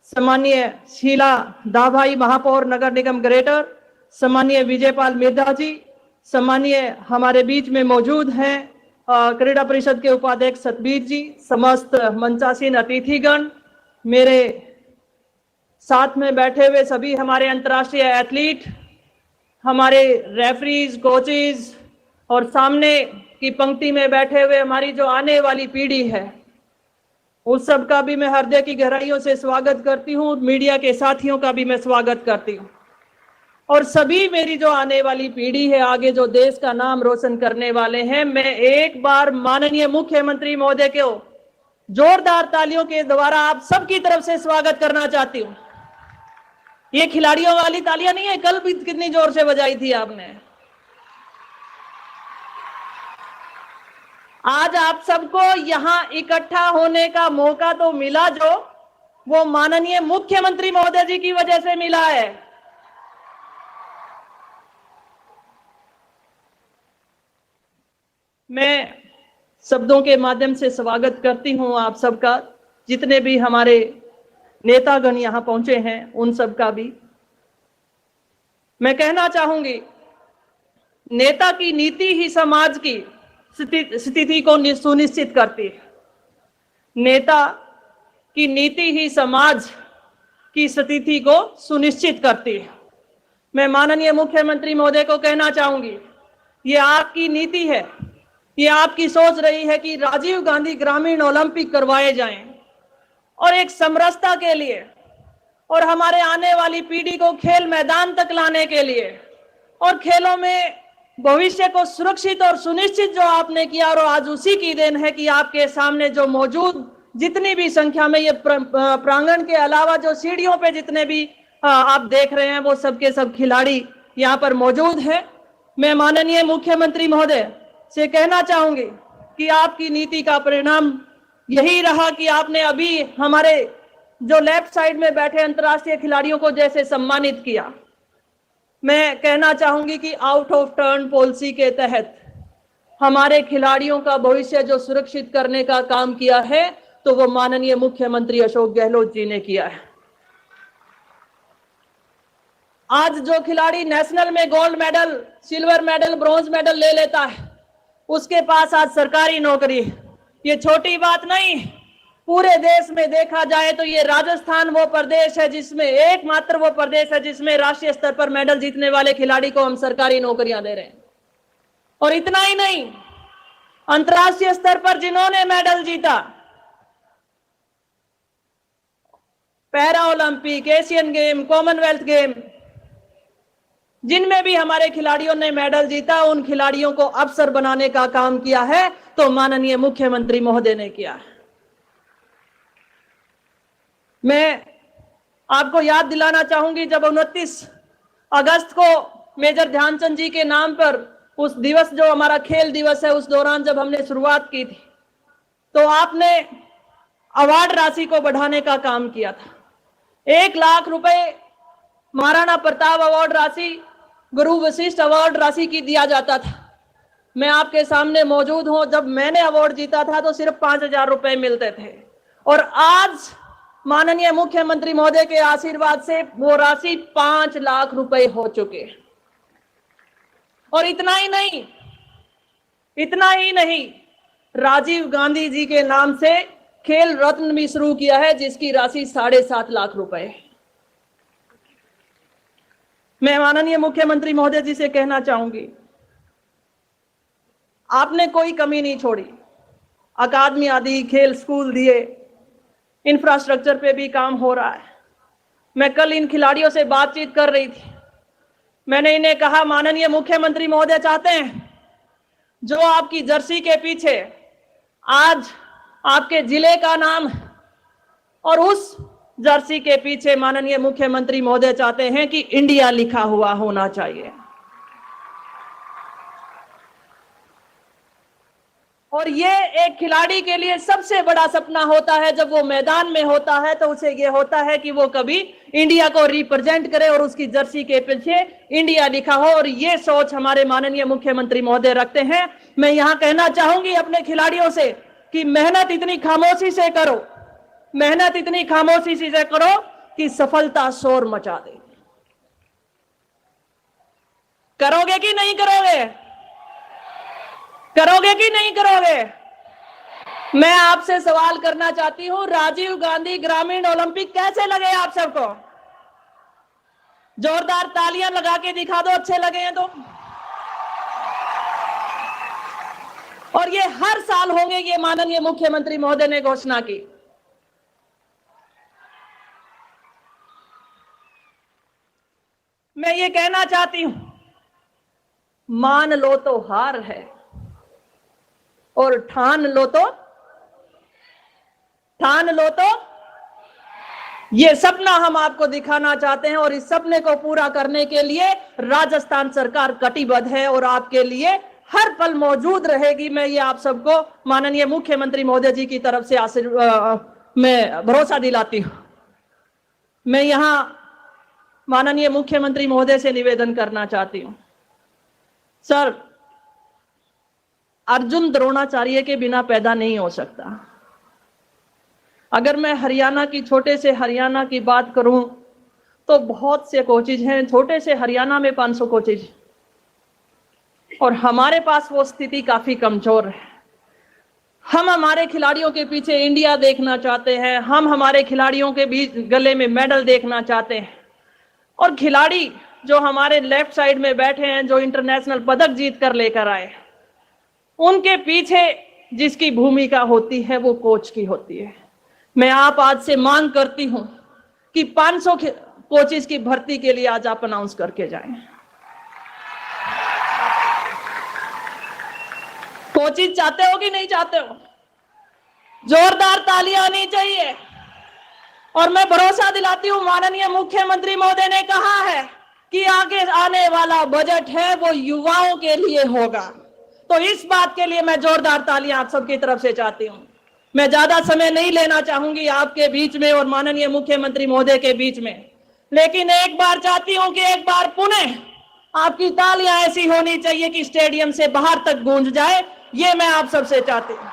सम्मानीय शीला दाभाई महापौर नगर निगम ग्रेटर, सम्मानीय विजयपाल मिर्धा जी, सम्मानीय हमारे बीच में मौजूद हैं क्रीड़ा परिषद के उपाध्यक्ष सतबीर जी, समस्त मंचासीन अतिथिगण, मेरे साथ में बैठे हुए सभी हमारे अंतर्राष्ट्रीय एथलीट, हमारे रेफरीज, कोचेज और सामने की पंक्ति में बैठे हुए हमारी जो आने वाली पीढ़ी है, उस सब का भी मैं हृदय की गहराइयों से स्वागत करती हूँ। मीडिया के साथियों का भी मैं स्वागत करती हूँ और सभी मेरी जो आने वाली पीढ़ी है, आगे जो देश का नाम रोशन करने वाले हैं, मैं एक बार माननीय मुख्यमंत्री महोदय को जोरदार तालियों के द्वारा आप सबकी तरफ से स्वागत करना चाहती हूँ। ये खिलाड़ियों वाली तालियां नहीं है, कल भी कितनी जोर से बजाई थी आपने। आज आप सबको यहां इकट्ठा होने का मौका तो मिला, जो वो माननीय मुख्यमंत्री महोदय जी की वजह से मिला है। मैं शब्दों के माध्यम से स्वागत करती हूं आप सबका, जितने भी हमारे नेतागण यहां पहुंचे हैं उन सब का भी। मैं कहना चाहूंगी, नेता की नीति ही समाज की स्थिति को सुनिश्चित करती है। नेता की नीति ही समाज की स्थिति को सुनिश्चित करती है। मैं माननीय मुख्यमंत्री महोदय को कहना चाहूंगी, ये आपकी नीति है, ये आपकी सोच रही है कि राजीव गांधी ग्रामीण ओलंपिक करवाए जाएं और एक समरसता के लिए और हमारे आने वाली पीढ़ी को खेल मैदान तक लाने के लिए और खेलों में भविष्य को सुरक्षित और सुनिश्चित जो आपने किया, और आज उसी की देन है कि आपके सामने जो मौजूद जितनी भी संख्या में ये प्रांगण के अलावा जो सीढ़ियों पे जितने भी आप देख रहे हैं, वो सबके सब खिलाड़ी यहाँ पर मौजूद हैं। मैं माननीय मुख्यमंत्री महोदय से कहना चाहूंगी कि आपकी नीति का परिणाम यही रहा कि आपने अभी हमारे जो लेफ्ट साइड में बैठे अंतर्राष्ट्रीय खिलाड़ियों को जैसे सम्मानित किया। मैं कहना चाहूंगी कि आउट ऑफ टर्न पॉलिसी के तहत हमारे खिलाड़ियों का भविष्य जो सुरक्षित करने का काम किया है, तो वो माननीय मुख्यमंत्री अशोक गहलोत जी ने किया है। आज जो खिलाड़ी नेशनल में gold medal, silver medal, bronze medal ले लेता है, उसके पास आज सरकारी नौकरी। ये छोटी बात नहीं, पूरे देश में देखा जाए तो ये राजस्थान वो प्रदेश है जिसमें, एकमात्र वो प्रदेश है जिसमें राष्ट्रीय स्तर पर मेडल जीतने वाले खिलाड़ी को हम सरकारी नौकरियां दे रहे हैं। और इतना ही नहीं, अंतर्राष्ट्रीय स्तर पर जिन्होंने मेडल जीता, para Olympic, Asian game, Commonwealth game, जिनमें भी हमारे खिलाड़ियों ने मेडल जीता, उन खिलाड़ियों को अफसर बनाने का काम किया है तो माननीय मुख्यमंत्री महोदय ने किया है। मैं आपको याद दिलाना चाहूंगी, जब 29 अगस्त को मेजर ध्यानचंद जी के नाम पर उस दिवस जो हमारा खेल दिवस है, उस दौरान जब हमने शुरुआत की थी, तो आपने अवार्ड राशि को बढ़ाने का काम किया था। 1 लाख रुपए महाराणा प्रताप अवार्ड राशि, गुरु वशिष्ठ अवार्ड राशि की दिया जाता था। मैं आपके सामने मौजूद हूं, जब मैंने अवार्ड जीता था तो सिर्फ 5,000 रुपए मिलते थे, और आज माननीय मुख्यमंत्री महोदय के आशीर्वाद से वो राशि 5 लाख रुपए हो चुके। और इतना ही नहीं, राजीव गांधी जी के नाम से खेल रत्न भी शुरू किया है, जिसकी राशि 7.5 लाख रुपए है। मैं माननीय मुख्यमंत्री महोदय जी से कहना चाहूंगी, आपने कोई कमी नहीं छोड़ी। अकादमी आदि, खेल स्कूल दिए, इंफ्रास्ट्रक्चर पे भी काम हो रहा है। मैं कल इन खिलाड़ियों से बातचीत कर रही थी, मैंने इन्हें कहा, माननीय मुख्यमंत्री महोदय चाहते हैं जो आपकी जर्सी के पीछे आज आपके जिले का नाम, और उस जर्सी के पीछे माननीय मुख्यमंत्री महोदय चाहते हैं कि इंडिया लिखा हुआ होना चाहिए। और ये एक खिलाड़ी के लिए सबसे बड़ा सपना होता है, जब वो मैदान में होता है तो उसे ये होता है कि वो कभी इंडिया को रिप्रेजेंट करे और उसकी जर्सी के पीछे इंडिया लिखा हो, और ये सोच हमारे माननीय मुख्यमंत्री महोदय रखते हैं। मैं यहाँ कहना चाहूंगी अपने खिलाड़ियों से कि मेहनत इतनी खामोशी से करो, मेहनत इतनी खामोशी से करो कि सफलता शोर मचा दे। करोगे कि नहीं करोगे? करोगे कि नहीं करोगे? मैं आपसे सवाल करना चाहती हूं, राजीव गांधी ग्रामीण ओलंपिक कैसे लगे आप सबको? जोरदार तालियां लगा के दिखा दो, अच्छे लगे हैं तो। और ये हर साल होंगे, ये माननीय मुख्यमंत्री महोदय ने घोषणा की। मैं ये कहना चाहती हूं, मान लो तो हार है और ठान लो तो ये सपना हम आपको दिखाना चाहते हैं और इस सपने को पूरा करने के लिए राजस्थान सरकार कटिबद्ध है और आपके लिए हर पल मौजूद रहेगी। मैं ये आप सबको माननीय मुख्यमंत्री महोदय जी की तरफ से मैं भरोसा दिलाती हूं। मैं यहां माननीय मुख्यमंत्री महोदय से निवेदन करना चाहती हूं, सर, अर्जुन द्रोणाचार्य के बिना पैदा नहीं हो सकता। अगर मैं हरियाणा की, छोटे से हरियाणा की बात करूं तो बहुत से कोचेज हैं। छोटे से हरियाणा में 500 कोचेज और हमारे पास वो स्थिति काफी कमजोर है। हम हमारे खिलाड़ियों के पीछे इंडिया देखना चाहते हैं, हम हमारे खिलाड़ियों के बीच गले में मेडल देखना चाहते हैं और खिलाड़ी जो हमारे लेफ्ट साइड में बैठे हैं, जो इंटरनेशनल पदक जीत कर लेकर आए, उनके पीछे जिसकी भूमिका होती है वो कोच की होती है। मैं आप आज से मांग करती हूं कि 500 कोचेस की भर्ती के लिए आज आप अनाउंस करके जाएं। कोचेस चाहते हो कि नहीं चाहते हो? जोरदार तालियां आनी चाहिए। और मैं भरोसा दिलाती हूं, माननीय मुख्यमंत्री महोदय ने कहा है कि आगे आने वाला बजट है वो युवाओं के लिए होगा, तो इस बात के लिए मैं जोरदार तालियां आप सबकी तरफ से चाहती हूं। मैं ज्यादा समय नहीं लेना चाहूंगी आपके बीच में और माननीय मुख्यमंत्री महोदय के बीच में, लेकिन एक बार चाहती हूं कि एक बार पुनः आपकी तालियां ऐसी होनी चाहिए कि स्टेडियम से बाहर तक गूंज जाए। ये मैं आप सबसे चाहती हूं।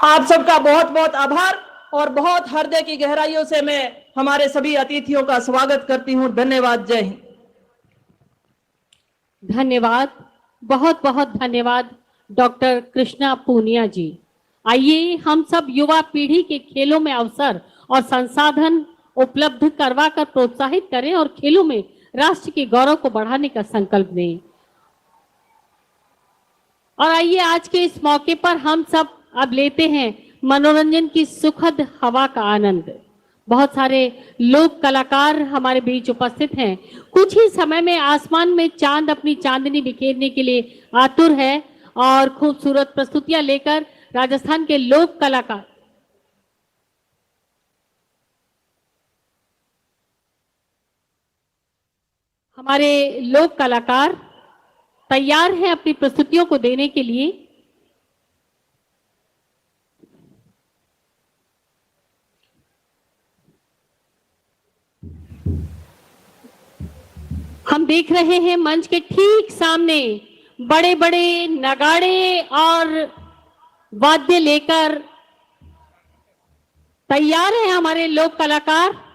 आप सबका बहुत बहुत आभार और बहुत हृदय की गहराइयों से मैं हमारे सभी अतिथियों का स्वागत करती हूं। धन्यवाद। जय हिंद। धन्यवाद, बहुत बहुत धन्यवाद डॉक्टर कृष्णा पूनिया जी। आइए हम सब युवा पीढ़ी के खेलों में अवसर और संसाधन उपलब्ध करवा कर प्रोत्साहित करें और खेलों में राष्ट्र के गौरव को बढ़ाने का संकल्प लें। और आइए आज के इस मौके पर हम सब अब लेते हैं मनोरंजन की सुखद हवा का आनंद। बहुत सारे लोक कलाकार हमारे बीच उपस्थित हैं। कुछ ही समय में आसमान में चांद अपनी चांदनी बिखेरने के लिए आतुर है और खूबसूरत प्रस्तुतियां लेकर राजस्थान के लोक कलाकार तैयार हैं अपनी प्रस्तुतियों को देने के लिए। हम देख रहे हैं मंच के ठीक सामने बड़े बड़े नगाड़े और वाद्य लेकर तैयार हैं हमारे लोक कलाकार।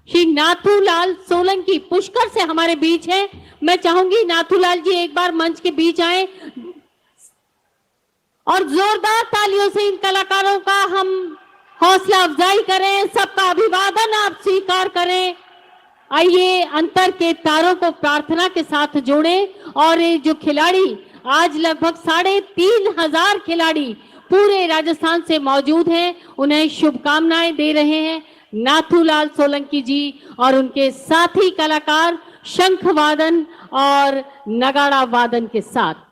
श्री नाथूलाल सोलंकी पुष्कर से हमारे बीच है। मैं चाहूंगी नाथूलाल जी एक बार मंच के बीच आए और जोरदार तालियों से इन कलाकारों का हम हौसला अफजाई करें, सबका अभिवादन आप स्वीकार करें। आइए अंतर के तारों को प्रार्थना के साथ जोड़ें और ये जो खिलाड़ी आज लगभग 3500 खिलाड़ी पूरे राजस्थान से मौजूद हैं, उन्हें शुभकामनाएं दे रहे हैं नाथूलाल सोलंकी जी और उनके साथी कलाकार शंख वादन और नगाड़ा वादन के साथ।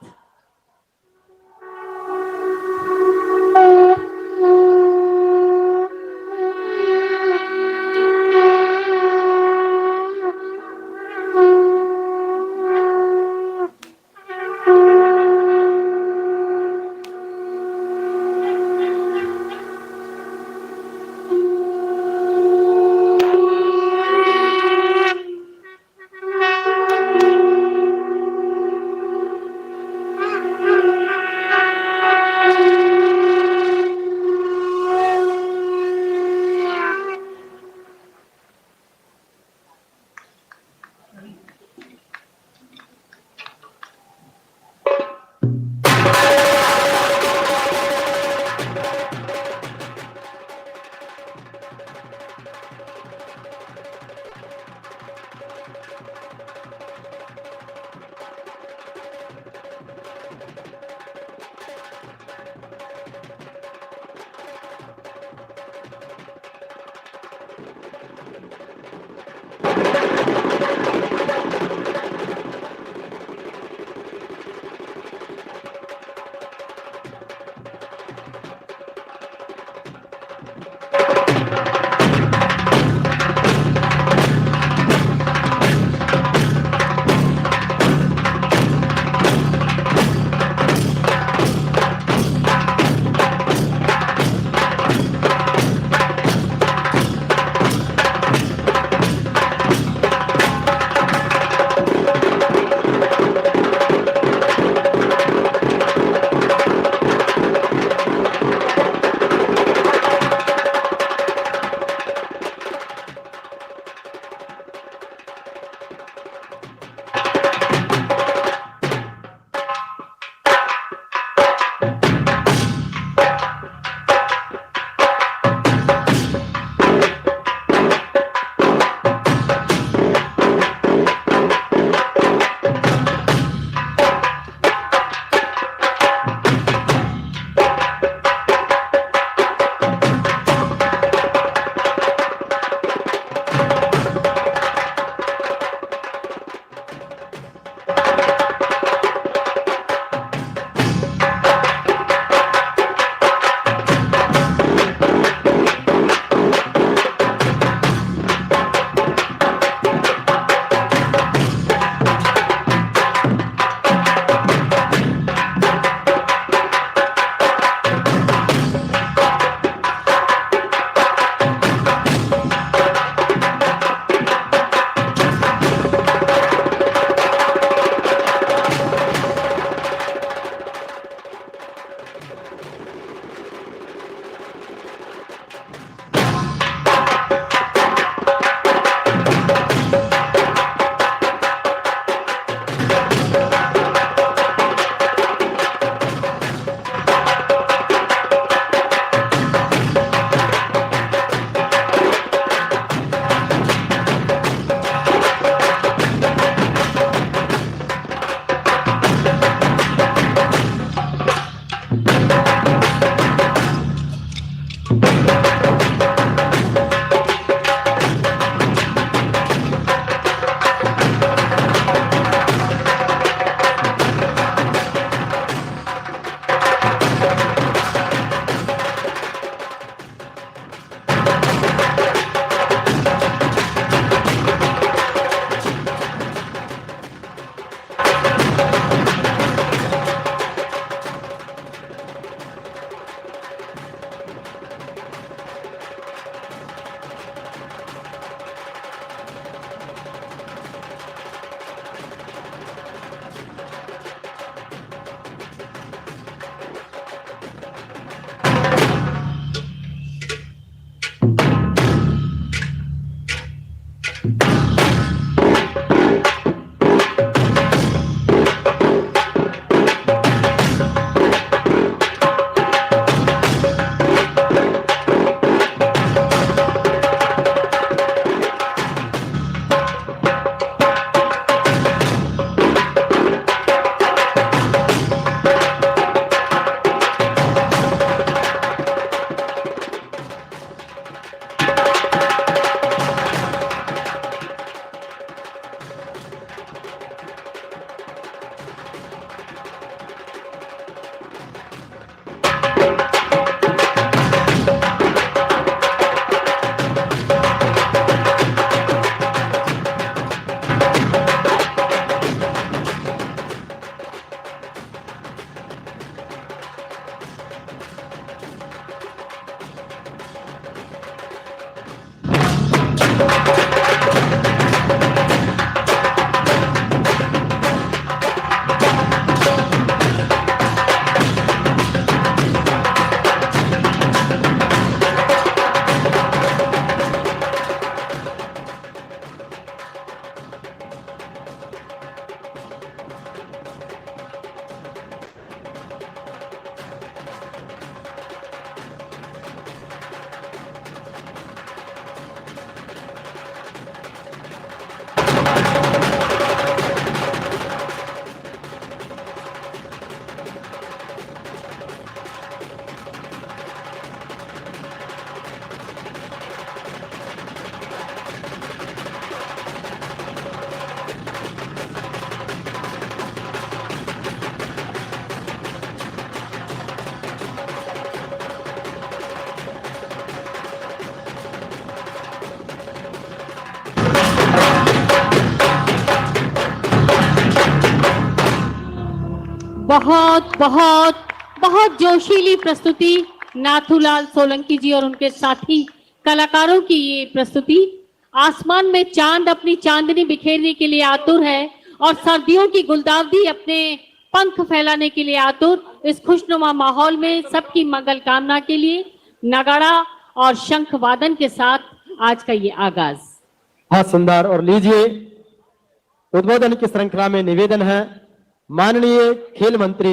बहुत बहुत बहुत जोशीली प्रस्तुति नाथूलाल सोलंकी जी और उनके साथी कलाकारों की ये प्रस्तुति। आसमान में चांद अपनी चांदनी बिखेरने के लिए आतुर है और सर्दियों की गुलदावदी अपने पंख फैलाने के लिए आतुर। इस खुशनुमा माहौल में सबकी मंगल कामना के लिए नगाड़ा और शंख वादन के साथ आज का ये आगाज। बहुत सुंदर। और लीजिए उद्बोधन की श्रृंखला में निवेदन है माननीय खेल मंत्री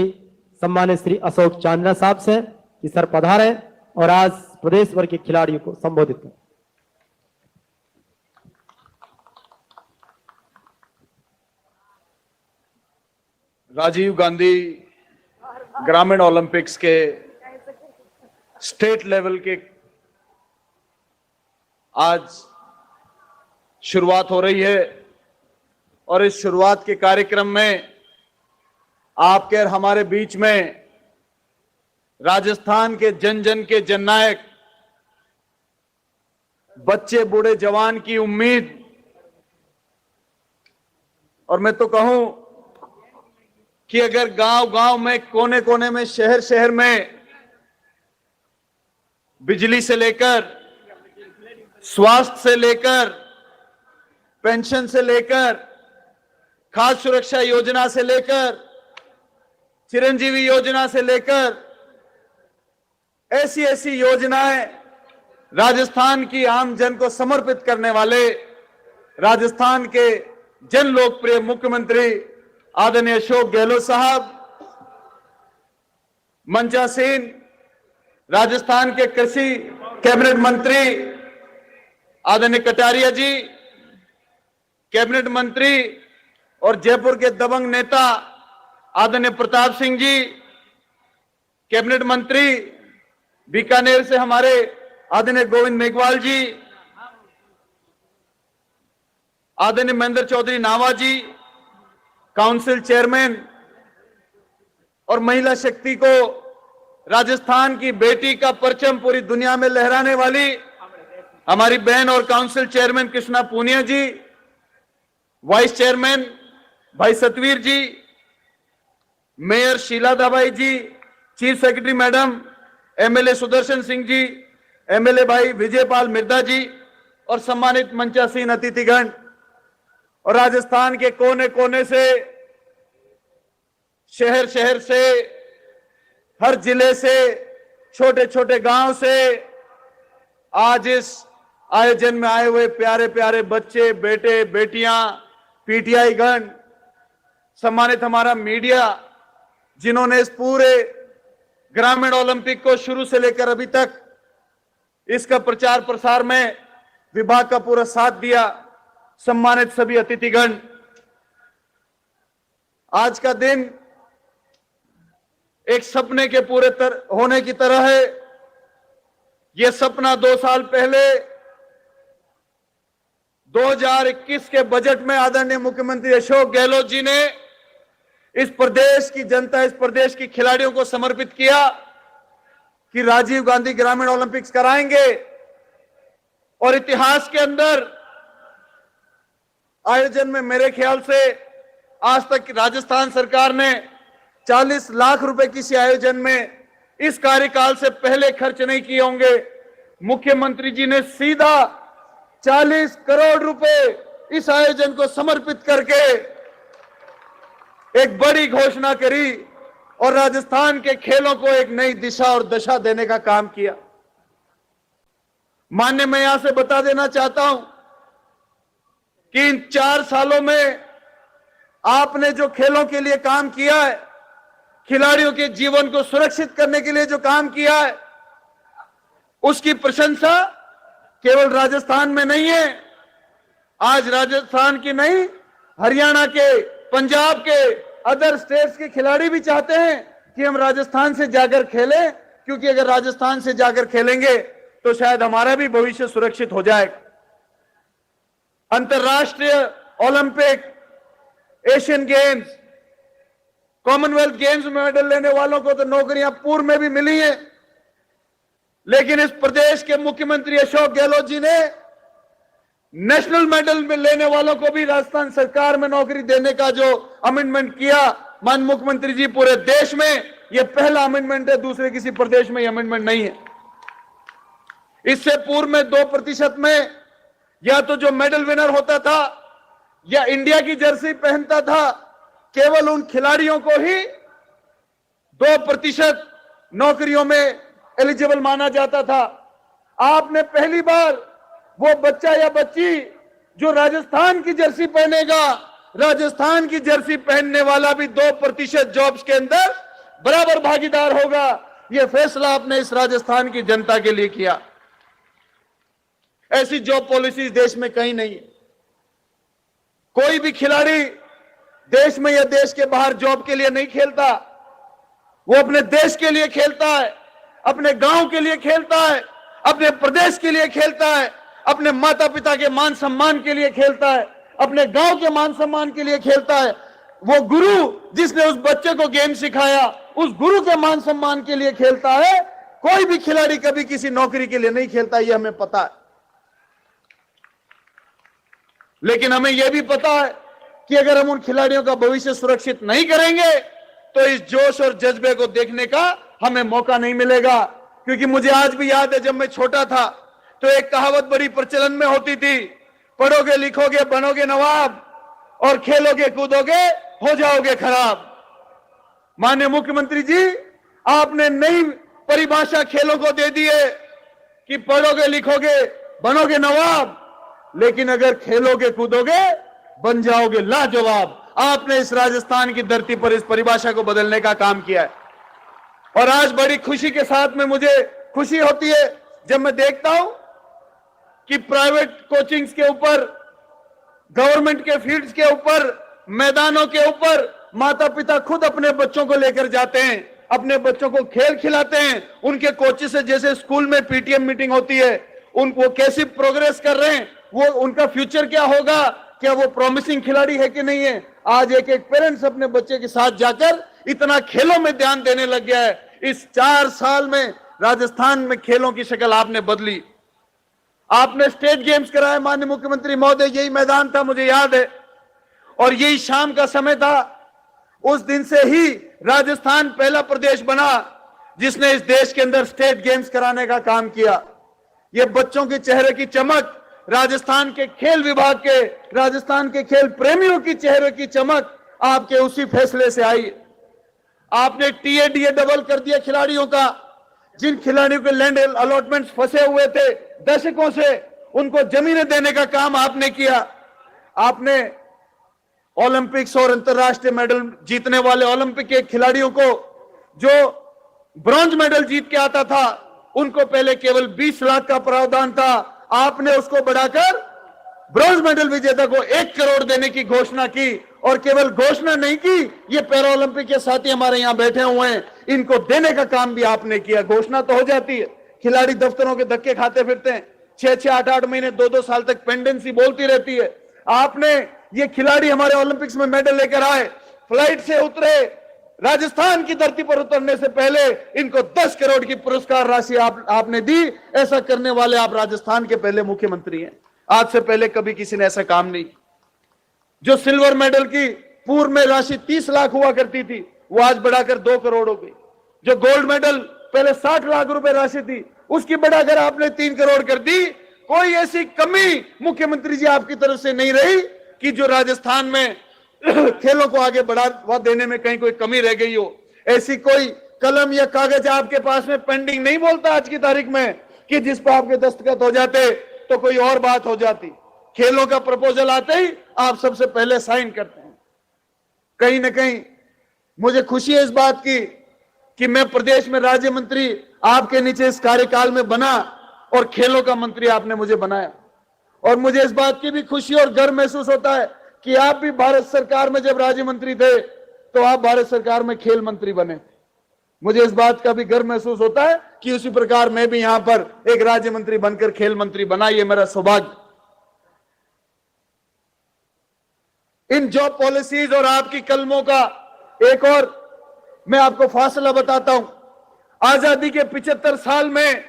सम्मानित श्री अशोक चांदना साहब से कि सर पधारे और आज प्रदेश भर के खिलाड़ियों को संबोधित करें। राजीव गांधी ग्रामीण ओलंपिक्स के स्टेट लेवल के आज शुरुआत हो रही है और इस शुरुआत के कार्यक्रम में आपके और हमारे बीच में राजस्थान के जन जन के जननायक, बच्चे बूढ़े जवान की उम्मीद, और मैं तो कहूं कि अगर गांव गांव में कोने कोने में शहर शहर में बिजली से लेकर स्वास्थ्य से लेकर पेंशन से लेकर खाद्य सुरक्षा योजना से लेकर चिरंजीवी योजना से लेकर ऐसी ऐसी योजनाएं राजस्थान की आम जन को समर्पित करने वाले राजस्थान के जन लोकप्रिय मुख्यमंत्री आदरणीय अशोक गहलोत साहब, मंचासीन राजस्थान के कृषि कैबिनेट मंत्री आदरणीय कटारिया जी, कैबिनेट मंत्री और जयपुर के दबंग नेता आदरणीय प्रताप सिंह जी, कैबिनेट मंत्री बीकानेर से हमारे आदरणीय गोविंद मेघवाल जी, आदरणीय महेंद्र चौधरी नावा जी, काउंसिल चेयरमैन, और महिला शक्ति को राजस्थान की बेटी का परचम पूरी दुनिया में लहराने वाली हमारी बहन और council chairman Krishna Poonia ji, vice chairman भाई Satveer ji, mayor Sheela Dabai ji, chief secretary madam, MLA Sudarshan Singh ji, MLA भाई विजयपाल मिर्दा जी और सम्मानित मंचासीन अतिथिगण, और राजस्थान के कोने कोने से, शहर शहर से, हर जिले से, छोटे छोटे गांव से आज इस आयोजन में आए हुए प्यारे प्यारे बच्चे, बेटे बेटियां, पीटीआई गण, सम्मानित हमारा मीडिया, जिन्होंने इस पूरे ग्रामीण ओलंपिक को शुरू से लेकर अभी तक इसका प्रचार प्रसार में विभाग का पूरा साथ दिया, सम्मानित सभी अतिथिगण, आज का दिन एक सपने के पूरे होने की तरह है। यह सपना 2 साल पहले 2021 के बजट में आदरणीय मुख्यमंत्री अशोक गहलोत जी ने इस प्रदेश की जनता, इस प्रदेश की खिलाड़ियों को समर्पित किया कि राजीव गांधी ग्रामीण ओलंपिक्स कराएंगे। और इतिहास के अंदर आयोजन में मेरे ख्याल से आज तक राजस्थान सरकार ने 40 लाख रुपए किसी आयोजन में इस कार्यकाल से पहले खर्च नहीं किए होंगे। मुख्यमंत्री जी ने सीधा 40 करोड़ रुपए इस आयोजन को समर्पित करके एक बड़ी घोषणा करी और राजस्थान के खेलों को एक नई दिशा और दशा देने का काम किया। मान्य, मैं यहां से बता देना चाहता हूं कि इन 4 सालों में आपने जो खेलों के लिए काम किया है, खिलाड़ियों के जीवन को सुरक्षित करने के लिए जो काम किया है, उसकी प्रशंसा केवल राजस्थान में नहीं है। आज राजस्थान की नहीं, हरियाणा के, पंजाब के, अदर स्टेट्स के खिलाड़ी भी चाहते हैं कि हम राजस्थान से जाकर खेलें, क्योंकि अगर राजस्थान से जाकर खेलेंगे तो शायद हमारा भी भविष्य सुरक्षित हो जाएगा। अंतर्राष्ट्रीय Olympic, Asian games, Commonwealth games में मेडल लेने वालों को तो नौकरियां पूर्व में भी मिली हैं, लेकिन इस प्रदेश के मुख्यमंत्री अशोक गहलोत जी ने नेशनल मेडल में लेने वालों को भी राजस्थान सरकार में नौकरी देने का जो अमेंडमेंट किया, माननीय मुख्यमंत्री जी, पूरे देश में यह पहला अमेंडमेंट है, दूसरे किसी प्रदेश में यह अमेंडमेंट नहीं है। इससे पूर्व में 2% में या तो जो मेडल विनर होता था या इंडिया की जर्सी पहनता था, केवल उन खिलाड़ियों को ही 2% नौकरियों में एलिजिबल माना जाता था। आपने पहली बार वो बच्चा या बच्ची जो राजस्थान की जर्सी पहनेगा, राजस्थान की जर्सी पहनने वाला भी 2% जॉब्स के अंदर बराबर भागीदार होगा। यह फैसला आपने इस राजस्थान की जनता के लिए किया। ऐसी जॉब पॉलिसी देश में कहीं नहीं है। कोई भी खिलाड़ी देश में या देश के बाहर जॉब के लिए नहीं खेलता, वो अपने देश के लिए खेलता है, अपने गांव के लिए खेलता है, अपने प्रदेश के लिए खेलता है, अपने माता पिता के मान सम्मान के लिए खेलता है, अपने गांव के मान सम्मान के लिए खेलता है। वो गुरु जिसने उस बच्चे को गेम सिखाया, उस गुरु के मान सम्मान के लिए खेलता है। कोई भी खिलाड़ी कभी किसी नौकरी के लिए नहीं खेलता, ये हमें पता है। लेकिन हमें यह भी पता है कि अगर हम उन खिलाड़ियों का भविष्य सुरक्षित नहीं करेंगे तो इस जोश और जज्बे को देखने का हमें मौका नहीं मिलेगा। क्योंकि मुझे आज भी याद है, जब मैं छोटा था तो एक कहावत बड़ी प्रचलन में होती थी, पढ़ोगे लिखोगे बनोगे नवाब और खेलोगे कूदोगे हो जाओगे खराब। माननीय मुख्यमंत्री जी, आपने नई परिभाषा खेलों को दे दी है कि पढ़ोगे लिखोगे बनोगे नवाब, लेकिन अगर खेलोगे कूदोगे बन जाओगे लाजवाब। आपने इस राजस्थान की धरती पर इस परिभाषा को बदलने का काम किया है। और आज बड़ी खुशी के साथ में मुझे खुशी होती है जब मैं देखता हूं कि प्राइवेट कोचिंग्स के ऊपर, गवर्नमेंट के फील्ड्स के ऊपर, मैदानों के ऊपर माता पिता खुद अपने बच्चों को लेकर जाते हैं, अपने बच्चों को खेल खिलाते हैं। उनके कोचेस से जैसे स्कूल में पीटीएम मीटिंग होती है, उनको कैसी प्रोग्रेस कर रहे हैं, वो उनका फ्यूचर क्या होगा, क्या वो प्रॉमिसिंग खिलाड़ी है कि नहीं है। आज एक एक पेरेंट्स अपने बच्चे के साथ जाकर इतना खेलों में ध्यान देने लग गया है। इस 4 साल में राजस्थान में खेलों की शक्ल आपने बदली। आपने स्टेट गेम्स कराए माननीय मुख्यमंत्री महोदय, यही मैदान था मुझे याद है, और यही शाम का समय था। उस दिन से ही राजस्थान पहला प्रदेश बना जिसने इस देश के अंदर स्टेट गेम्स कराने का काम किया। ये बच्चों के चेहरे की चमक, राजस्थान के खेल विभाग के, राजस्थान के खेल प्रेमियों की चेहरे की चमक आपके उसी फैसले से आई। आपने टीएडीए डबल कर दिया खिलाड़ियों का। जिन खिलाड़ियों के लैंड अलॉटमेंट्स फंसे हुए थे दशकों से, उनको जमीनें देने का काम आपने किया। आपने ओलंपिक्स और अंतरराष्ट्रीय मेडल जीतने वाले ओलंपिक के खिलाड़ियों को, जो ब्रॉन्ज मेडल जीत के आता था, उनको पहले केवल 20 लाख का प्रावधान था, आपने उसको बढ़ाकर ब्रॉन्ज मेडल विजेता को 1 करोड़ देने की घोषणा की। और केवल घोषणा नहीं की, ये पैरा ओलंपिक के साथी हमारे यहां बैठे हुए हैं, इनको देने का काम भी आपने किया। घोषणा तो हो जाती है, खिलाड़ी दफ्तरों के धक्के खाते फिरते हैं, 6-6, 8-8 महीने, 2-2 साल तक पेंडेंसी बोलती रहती है। आपने ये खिलाड़ी हमारे ओलंपिक्स में मेडल लेकर आए, फ्लाइट से उतरे, राजस्थान की धरती पर उतरने से पहले इनको 10 करोड़ की पुरस्कार राशि आपने दी। ऐसा करने वाले आप राजस्थान के पहले मुख्यमंत्री हैं। आज से पहले कभी किसी ने ऐसा काम नहीं। जो सिल्वर मेडल की पूर्व में राशि 30 लाख हुआ करती थी, वो आज बढ़ाकर 2 करोड़ हो गई। जो गोल्ड मेडल पहले 60 लाख रुपए राशि थी, उसकी बढ़ाकर आपने 3 करोड़ कर दी। कोई ऐसी कमी मुख्यमंत्री जी आपकी तरफ से नहीं रही कि जो राजस्थान में खेलों को आगे बढ़ावा देने में कहीं कोई कमी रह गई हो। ऐसी कोई कलम या कागज आपके पास में पेंडिंग नहीं बोलता आज की तारीख में कि जिस पर आपके दस्तखत हो जाते तो कोई और बात हो जाती। खेलों का प्रपोजल आते ही आप सबसे पहले साइन करते हैं। कहीं ना कहीं मुझे खुशी है इस बात की कि मैं प्रदेश में राज्य मंत्री आपके नीचे इस कार्यकाल में बना और खेलों का मंत्री आपने मुझे बनाया। और मुझे इस बात की भी खुशी और गर्व महसूस होता है कि आप भी भारत सरकार में जब राज्य मंत्री थे तो आप भारत सरकार में खेल मंत्री बने। मुझे इस बात का भी गर्व महसूस होता है कि उसी प्रकार मैं भी यहां पर एक राज्य मंत्री बनकर खेल मंत्री बना, ये मेरा सौभाग्य। इन जॉब पॉलिसीज और आपकी कलमों का एक और मैं आपको फासला बताता हूं। आजादी के 75 साल में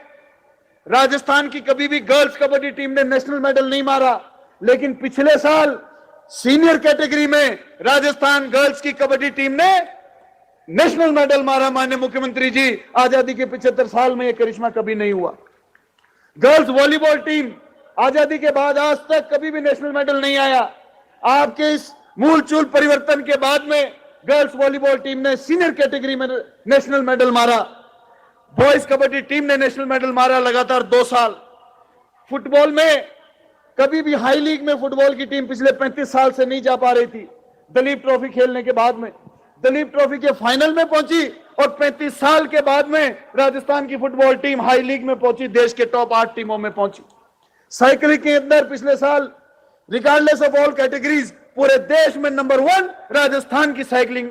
राजस्थान की कभी भी गर्ल्स कबड्डी टीम ने नेशनल मेडल नहीं मारा, लेकिन पिछले साल सीनियर कैटेगरी में राजस्थान गर्ल्स की कबड्डी टीम ने नेशनल मेडल मारा। माननीय मुख्यमंत्री जी, आजादी के 75 साल में यह करिश्मा कभी नहीं हुआ। गर्ल्स वॉलीबॉल टीम आजादी के बाद आज तक कभी भी नेशनल मेडल नहीं आया। आपके इस मूल चूल परिवर्तन के बाद में गर्ल्स वॉलीबॉल टीम ने सीनियर कैटेगरी में नेशनल मेडल मारा। बॉयज कबड्डी टीम ने नेशनल मेडल मारा लगातार 2 साल। फुटबॉल में कभी भी हाई लीग में फुटबॉल की टीम पिछले 35 साल से नहीं जा पा रही थी। दलीप ट्रॉफी खेलने के बाद में दलीप ट्रॉफी के फाइनल में पहुंची और 35 साल के बाद में राजस्थान की फुटबॉल टीम हाई लीग में पहुंची, देश के टॉप 8 टीमों में पहुंची। साइकिलिंग के अंदर पिछले साल रिगार्डलेस ऑफ ऑल कैटेगरीज पूरे देश में नंबर 1 राजस्थान की साइकिलिंग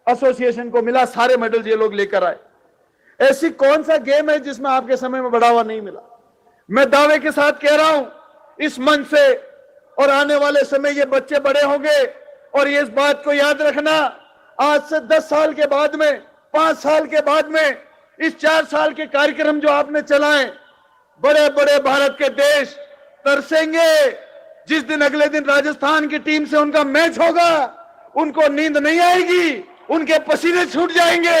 एसोसिएशन को मिला। सारे मेडल ये लोग लेकर आए। ऐसी कौन सा गेम है जिसमें आपके समय में बढ़ावा नहीं मिला? मैं दावे के साथ कह रहा हूं इस मंच से, और आने वाले समय ये बच्चे बड़े होंगे और ये इस बात को याद रखना, आज से 10 साल के बाद में, 5 साल के बाद में, इस 4 साल के कार्यक्रम जो आपने चलाए, बड़े बड़े भारत के देश तरसेंगे। जिस दिन अगले दिन राजस्थान की टीम से उनका मैच होगा, उनको नींद नहीं आएगी, उनके पसीने छूट जाएंगे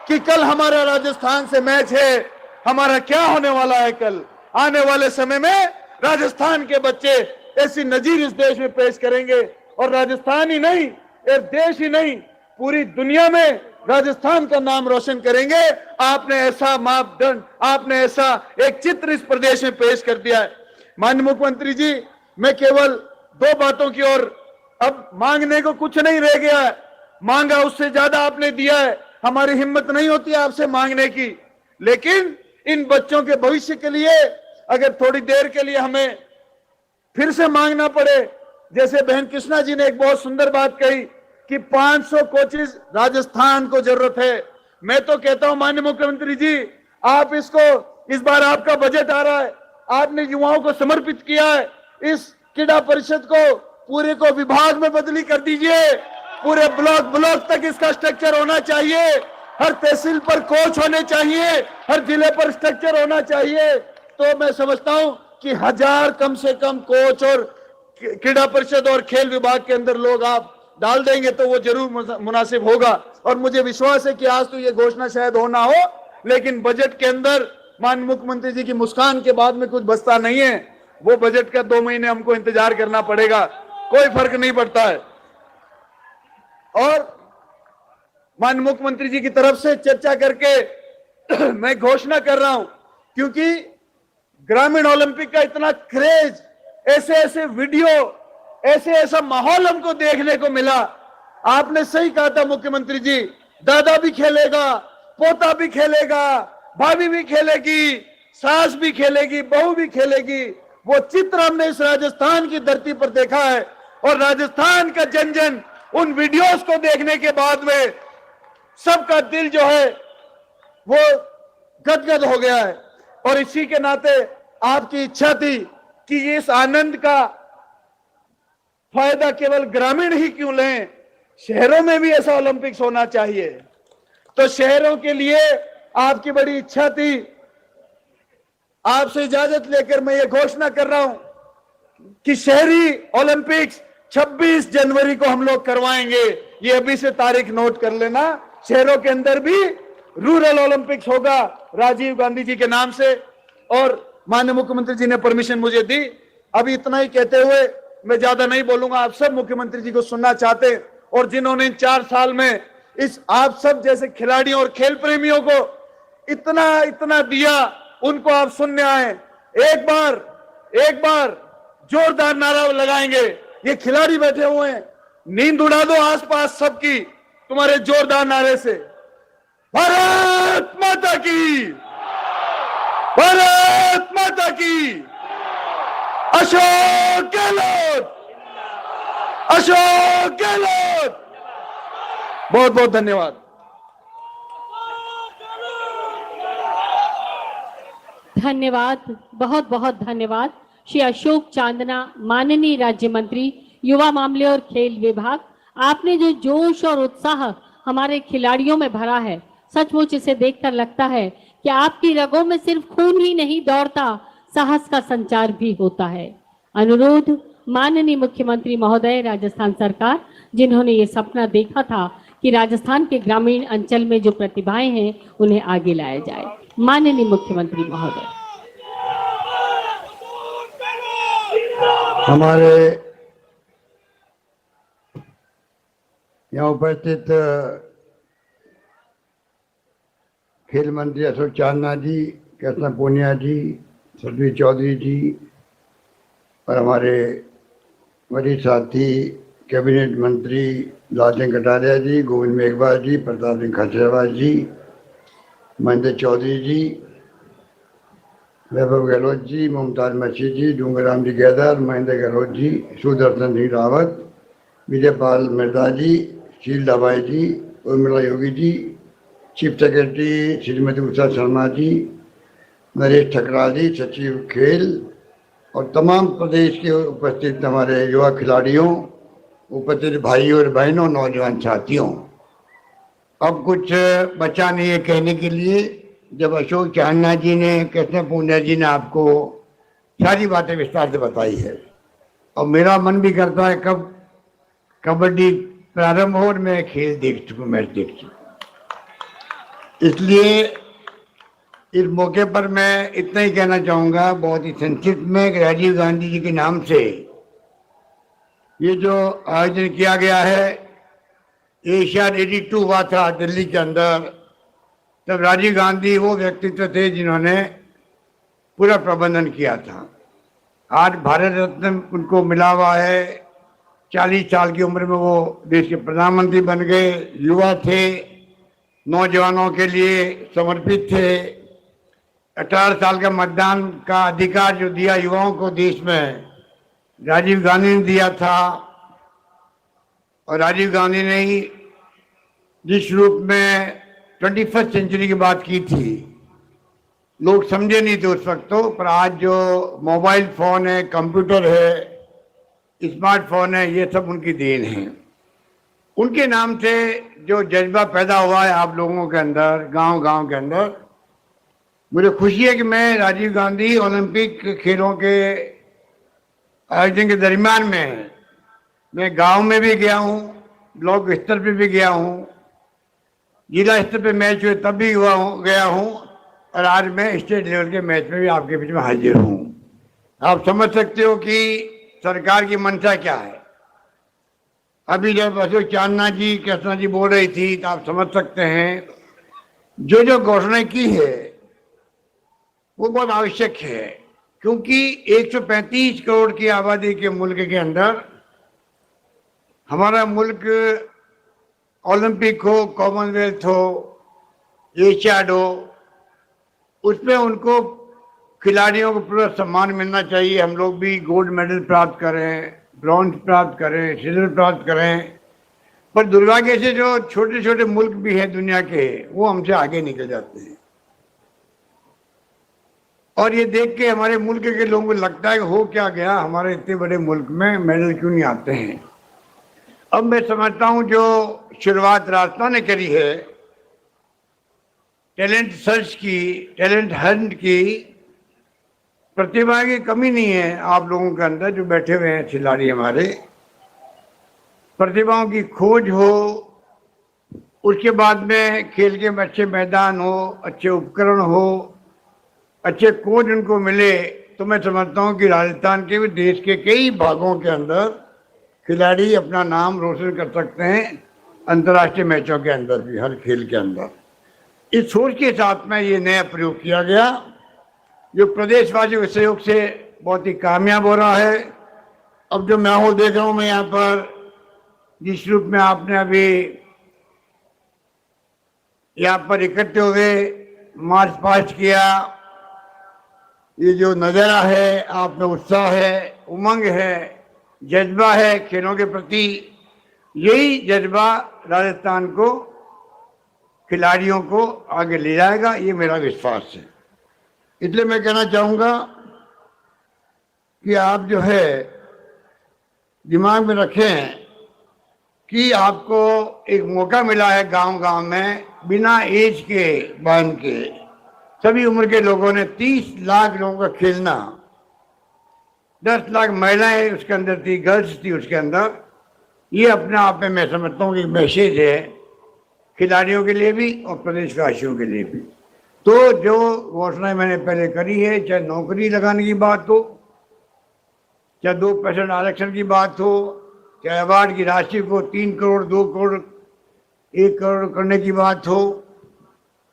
कि कल हमारा राजस्थान से मैच है, हमारा क्या होने वाला है कल। आने वाले समय में राजस्थान के बच्चे ऐसी नजीर इस देश में पेश करेंगे, और राजस्थान ही नहीं, एक देश ही नहीं, पूरी दुनिया में राजस्थान का नाम रोशन करेंगे। आपने ऐसा मापदंड, आपने ऐसा एक चित्र इस प्रदेश में पेश कर दिया है। माननीय मुख्यमंत्री जी, मैं केवल 2 बातों की ओर, अब मांगने को कुछ नहीं रह गया है, मांगा उससे ज्यादा आपने दिया है। हमारी हिम्मत नहीं होती आपसे मांगने की, लेकिन इन बच्चों के भविष्य के लिए अगर थोड़ी देर के लिए हमें फिर से मांगना पड़े, जैसे बहन कृष्णा जी ने एक बहुत सुंदर बात कही कि 500 कोचेज राजस्थान को जरूरत है। मैं तो कहता हूं माननीय मुख्यमंत्री जी, आप इसको, इस बार आपका बजट आ रहा है, आपने युवाओं को समर्पित किया है, इस क्रीड़ा परिषद को पूरे को विभाग में बदली कर दीजिए। पूरे ब्लॉक तक इसका स्ट्रक्चर होना चाहिए, हर तहसील पर कोच होने चाहिए, हर जिले पर स्ट्रक्चर होना चाहिए। तो मैं समझता हूं कि 1000 कम से कम कोच और क्रीड़ा परिषद और खेल विभाग के अंदर लोग आप डाल देंगे तो वो जरूर मुनासिब होगा। और मुझे विश्वास है कि आज तो ये घोषणा शायद हो ना हो, लेकिन बजट के अंदर माननीय मुख्यमंत्री जी की मुस्कान के बाद में कुछ बचता नहीं है। वो बजट का 2 महीने हमको इंतजार करना पड़ेगा, कोई फर्क नहीं पड़ता है। और माननीय मुख्यमंत्री जी की तरफ से चर्चा करके मैं घोषणा कर रहा हूं, क्योंकि ग्रामीण ओलंपिक का इतना क्रेज, ऐसे ऐसे वीडियो, ऐसे ऐसा माहौल हमको देखने को मिला। आपने सही कहा था मुख्यमंत्री जी, दादा भी खेलेगा, पोता भी खेलेगा, भाभी भी खेलेगी, सास भी खेलेगी, बहू भी खेलेगी। वो चित्र हमने इस राजस्थान की धरती पर देखा है, और राजस्थान का जन जन उन वीडियोस को देखने के बाद में सबका दिल जो है वो गदगद हो गया है। और इसी के नाते आपकी इच्छा थी कि इस आनंद का फायदा केवल ग्रामीण ही क्यों लें, शहरों में भी ऐसा ओलंपिक्स होना चाहिए। तो शहरों के लिए आपकी बड़ी इच्छा थी। आपसे इजाजत लेकर मैं ये घोषणा कर रहा हूं कि शहरी ओलंपिक्स 26 जनवरी को हम लोग करवाएंगे। ये अभी से तारीख नोट कर लेना। शहरों के अंदर भी रूरल ओलंपिक्स होगा राजीव गांधी जी के नाम से, और माननीय मुख्यमंत्री जी ने परमिशन मुझे दी। अभी इतना ही कहते हुए मैं ज्यादा नहीं बोलूंगा। आप सब मुख्यमंत्री जी को सुनना चाहते, और जिन्होंने इन 4 साल में इस आप सब जैसे खिलाड़ियों और खेल प्रेमियों को इतना इतना दिया, उनको आप सुनने आए। एक बार जोरदार नारा लगाएंगे। ये खिलाड़ी बैठे हुए हैं, नींद उड़ा दो आसपास सबकी तुम्हारे जोरदार नारे से। भारत माता की, भारत माता की, अशोक गहलोत, अशोक गहलोत। बहुत बहुत धन्यवाद। धन्यवाद, बहुत बहुत धन्यवाद श्री अशोक चांदना, माननीय राज्य मंत्री युवा मामले और खेल विभाग। आपने जो जोश और उत्साह हमारे खिलाड़ियों में भरा है, सचमुच इसे देखकर लगता है कि आपकी रगों में सिर्फ खून ही नहीं दौड़ता, साहस का संचार भी होता है। अनुरोध माननीय मुख्यमंत्री महोदय राजस्थान सरकार, जिन्होंने ये सपना देखा था कि राजस्थान के ग्रामीण अंचल में जो प्रतिभाएं हैं उन्हें आगे लाया जाए। माननीय मुख्यमंत्री महोदय। हमारे यहाँ उपस्थित खेल मंत्री अशोक चांदना जी, कृष्ण पूनिया जी, सतवीर चौधरी जी और हमारे वरिष्ठ साथी कैबिनेट मंत्री लालचंद कटारिया जी, गोविंद मेघवाल जी, प्रताप सिंह खाचरियावास जी, महेंद्र चौधरी जी, वैभव गहलोत जी, मुमताज मछी जी, डूंगराम जी गैदर, महेंद्र गहलोत जी, सुदर्शन सिंह रावत, विजयपाल मिर्जा जी, शील दबाई जी, उर्मिला योगी जी, चीफ सेक्रेटरी श्रीमती उषा शर्मा जी, नरेश ठकराल जी, सचिव खेल और तमाम प्रदेश के उपस्थित हमारे युवा खिलाड़ियों, उपस्थित भाइयों और बहनों, नौजवान साथियों। अब कुछ बचा नहीं है कहने के लिए। जब अशोक चांदना जी ने, कृष्ण पूनिया जी ने आपको सारी बातें विस्तार से बताई है, और मेरा मन भी करता है कब कबड्डी प्रारंभ हो और मैं खेल देख चुकूं, मैच देख चुकूं। इसलिए इस मौके पर मैं इतना ही कहना चाहूँगा बहुत ही संक्षिप्त में कि राजीव गांधी जी के नाम से ये जो आयोजन किया गया है, एशियाड 82 हुआ था दिल्ली के अंदर, तब राजीव गांधी वो व्यक्तित्व थे जिन्होंने पूरा प्रबंधन किया था। आज भारत रत्न उनको मिला हुआ है। 40 साल की उम्र में वो देश के प्रधानमंत्री बन गए। युवा थे, नौजवानों के लिए समर्पित थे। 18 साल का मतदान का अधिकार जो दिया युवाओं को देश में, राजीव गांधी ने दिया था। और राजीव गांधी ने ही जिस रूप में 21st सेंचुरी की बात की थी, लोग समझे नहीं थे उस वक्त तो, पर आज जो मोबाइल फोन है, कंप्यूटर है, स्मार्टफोन है, ये सब उनकी देन है। उनके नाम से जो जज्बा पैदा हुआ है आप लोगों के अंदर, गांव-गांव के अंदर, मुझे खुशी है कि मैं राजीव गांधी ओलंपिक खेलों के आयोजन के दरमियान में मैं गांव में भी गया हूं, ब्लॉक स्तर पे भी गया हूं, जिला स्तर पे मैच हुए तब भी गया हूं, और आज मैं स्टेट लेवल के मैच में भी आपके बीच में हाजिर हूं। आप समझ सकते हो कि सरकार की मंशा क्या है। अभी जब अशोक चांदना जी, कृष्णा जी बोल रही थी, तो आप समझ सकते हैं जो जो घोषणाएं की है वो बहुत आवश्यक है, क्योंकि 135 करोड़ की आबादी के मुल्क के अंदर हमारा मुल्क ओलंपिक हो, कॉमनवेल्थ हो, एशियाड हो, उसमें उनको खिलाड़ियों को पूरा सम्मान मिलना चाहिए। हम लोग भी गोल्ड मेडल प्राप्त करें, ब्रॉन्ज प्राप्त करें, सिल्वर प्राप्त करें, पर दुर्भाग्य से जो छोटे छोटे मुल्क भी हैं दुनिया के, वो हमसे आगे निकल जाते हैं। और ये देख के हमारे मुल्क के लोगों को लगता है कि हो क्या गया, हमारे इतने बड़े मुल्क में मेडल क्यों नहीं आते हैं। अब मैं समझता हूं जो शुरुआत राजस्थान ने करी है टैलेंट सर्च की, टैलेंट हंट की, प्रतिभा की कमी नहीं है आप लोगों के अंदर जो बैठे हुए हैं खिलाड़ी हमारे। प्रतिभाओं की खोज हो, उसके बाद में खेल के अच्छे मैदान हो, अच्छे उपकरण हो, अच्छे कोच उनको मिले, तो मैं समझता हूँ कि राजस्थान के भी देश के कई भागों के अंदर खिलाड़ी अपना नाम रोशन कर सकते हैं, अंतर्राष्ट्रीय मैचों के अंदर भी, हर खेल के अंदर। इस सोच के साथ में ये नया प्रयोग किया गया, जो प्रदेशवासियों के सहयोग से बहुत ही कामयाब हो रहा है। अब जो माहौल देख रहा हूँ मैं यहाँ पर, जिस रूप में आपने अभी यहाँ पर इकट्ठे हुए मार्च पास्ट किया, ये जो नज़ारा है, आप में उत्साह है, उमंग है, जज्बा है खेलों के प्रति, यही जज्बा राजस्थान को, खिलाड़ियों को आगे ले जाएगा, ये मेरा विश्वास है। इसलिए मैं कहना चाहूँगा कि आप जो है दिमाग में रखें कि आपको एक मौका मिला है गांव-गांव में, बिना एज के बांध के सभी उम्र के लोगों ने 30 लाख लोगों का खेलना, 10 लाख महिलाएं उसके अंदर थी, गर्ल्स थी उसके अंदर। ये अपने आप में मैं समझता हूँ कि मैसेज है खिलाड़ियों के लिए भी और प्रदेशवासियों के लिए भी। तो जो घोषणाएं मैंने पहले करी है, चाहे नौकरी लगाने की बात हो, चाहे 2% आरक्षण की बात हो, चाहे अवार्ड की राशि को 3 करोड़, 2 करोड़, 1 करोड़ करने की बात हो,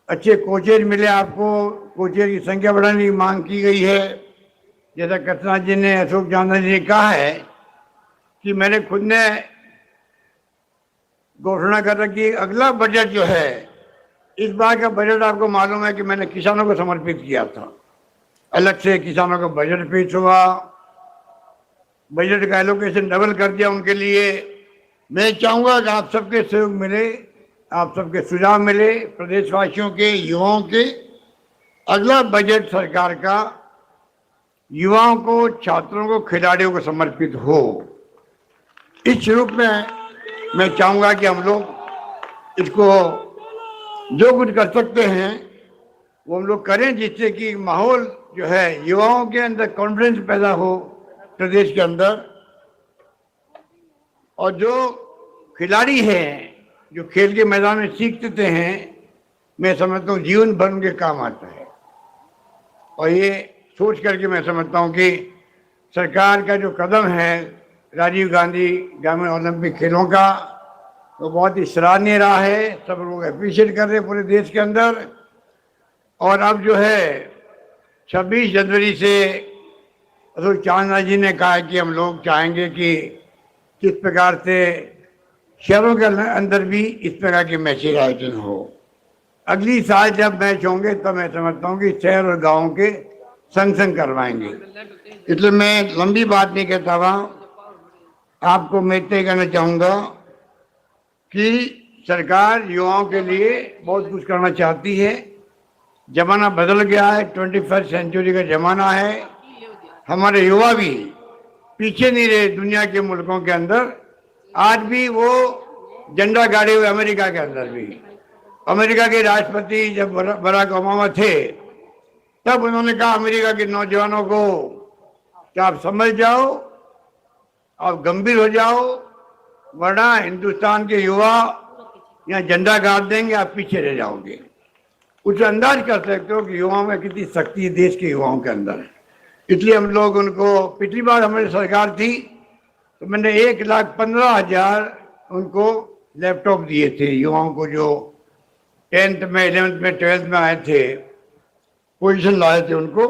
अच्छे कोचेज मिले आपको, कोचेज की संख्या बढ़ाने की मांग की गई है। जैसा कटनाथ जी ने, अशोक चांदना जी ने कहा है कि मैंने खुद ने घोषणा कर रखी है अगला बजट जो है, इस बार का बजट आपको मालूम है कि मैंने किसानों को समर्पित किया था। अलग से किसानों का बजट पेश हुआ, बजट का एलोकेशन डबल कर दिया उनके लिए। मैं चाहूंगा कि आप सबके सहयोग मिले, आप सबके सुझाव मिले, प्रदेशवासियों के, युवाओं के। अगला बजट सरकार का युवाओं को, छात्रों को, खिलाड़ियों को समर्पित हो। इस रूप में मैं चाहूंगा कि हम लोग इसको जो कुछ कर सकते हैं वो हम लोग करें, जिससे कि माहौल जो है युवाओं के अंदर कॉन्फिडेंस पैदा हो प्रदेश के अंदर। और जो खिलाड़ी हैं, जो खेल के मैदान में सीखते हैं, मैं समझता हूँ जीवन भर उनके काम आता है। और ये सोच करके मैं समझता हूँ कि सरकार का जो कदम है राजीव गांधी ग्रामीण ओलंपिक खेलों का, वो बहुत ही सराहनीय रहा है। सब लोग अप्रिशिएट कर रहे हैं पूरे देश के अंदर। और अब जो है 26 जनवरी से अशोक चांदना जी ने कहा कि हम लोग चाहेंगे कि किस प्रकार से शहरों के अंदर भी इस प्रकार के मैच आयोजन हो। अगली साल जब मैच होंगे तब मैं समझता हूँ कि शहर और गाँव के संग संग करवाएंगे। इसलिए मैं लंबी बात नहीं कहता हुआ आपको मैं तय करना चाहूँगा कि सरकार युवाओं के लिए बहुत कुछ करना चाहती है। जमाना बदल गया है, 21st सेंचुरी का जमाना है। हमारे युवा भी पीछे नहीं रहे दुनिया के मुल्कों के अंदर। आज भी वो झंडा गाड़े हुए अमेरिका के अंदर भी। अमेरिका के राष्ट्रपति जब बराक ओबामा थे तब उन्होंने कहा अमेरिका के नौजवानों को कि आप समझ जाओ, आप गंभीर हो जाओ, वरना हिंदुस्तान के युवा यहाँ झंडा गाड़ देंगे, आप पीछे रह जाओगे। कुछ अंदाज कर सकते हो कि युवाओं में कितनी शक्ति है देश के युवाओं के अंदर। इसलिए हम लोग उनको, पिछली बार हमारी सरकार थी तो मैंने 1,15,000 उनको लैपटॉप दिए थे युवाओं को, जो 10th में, 11th में, 12th में आए थे, पोजीशन लाए थे उनको।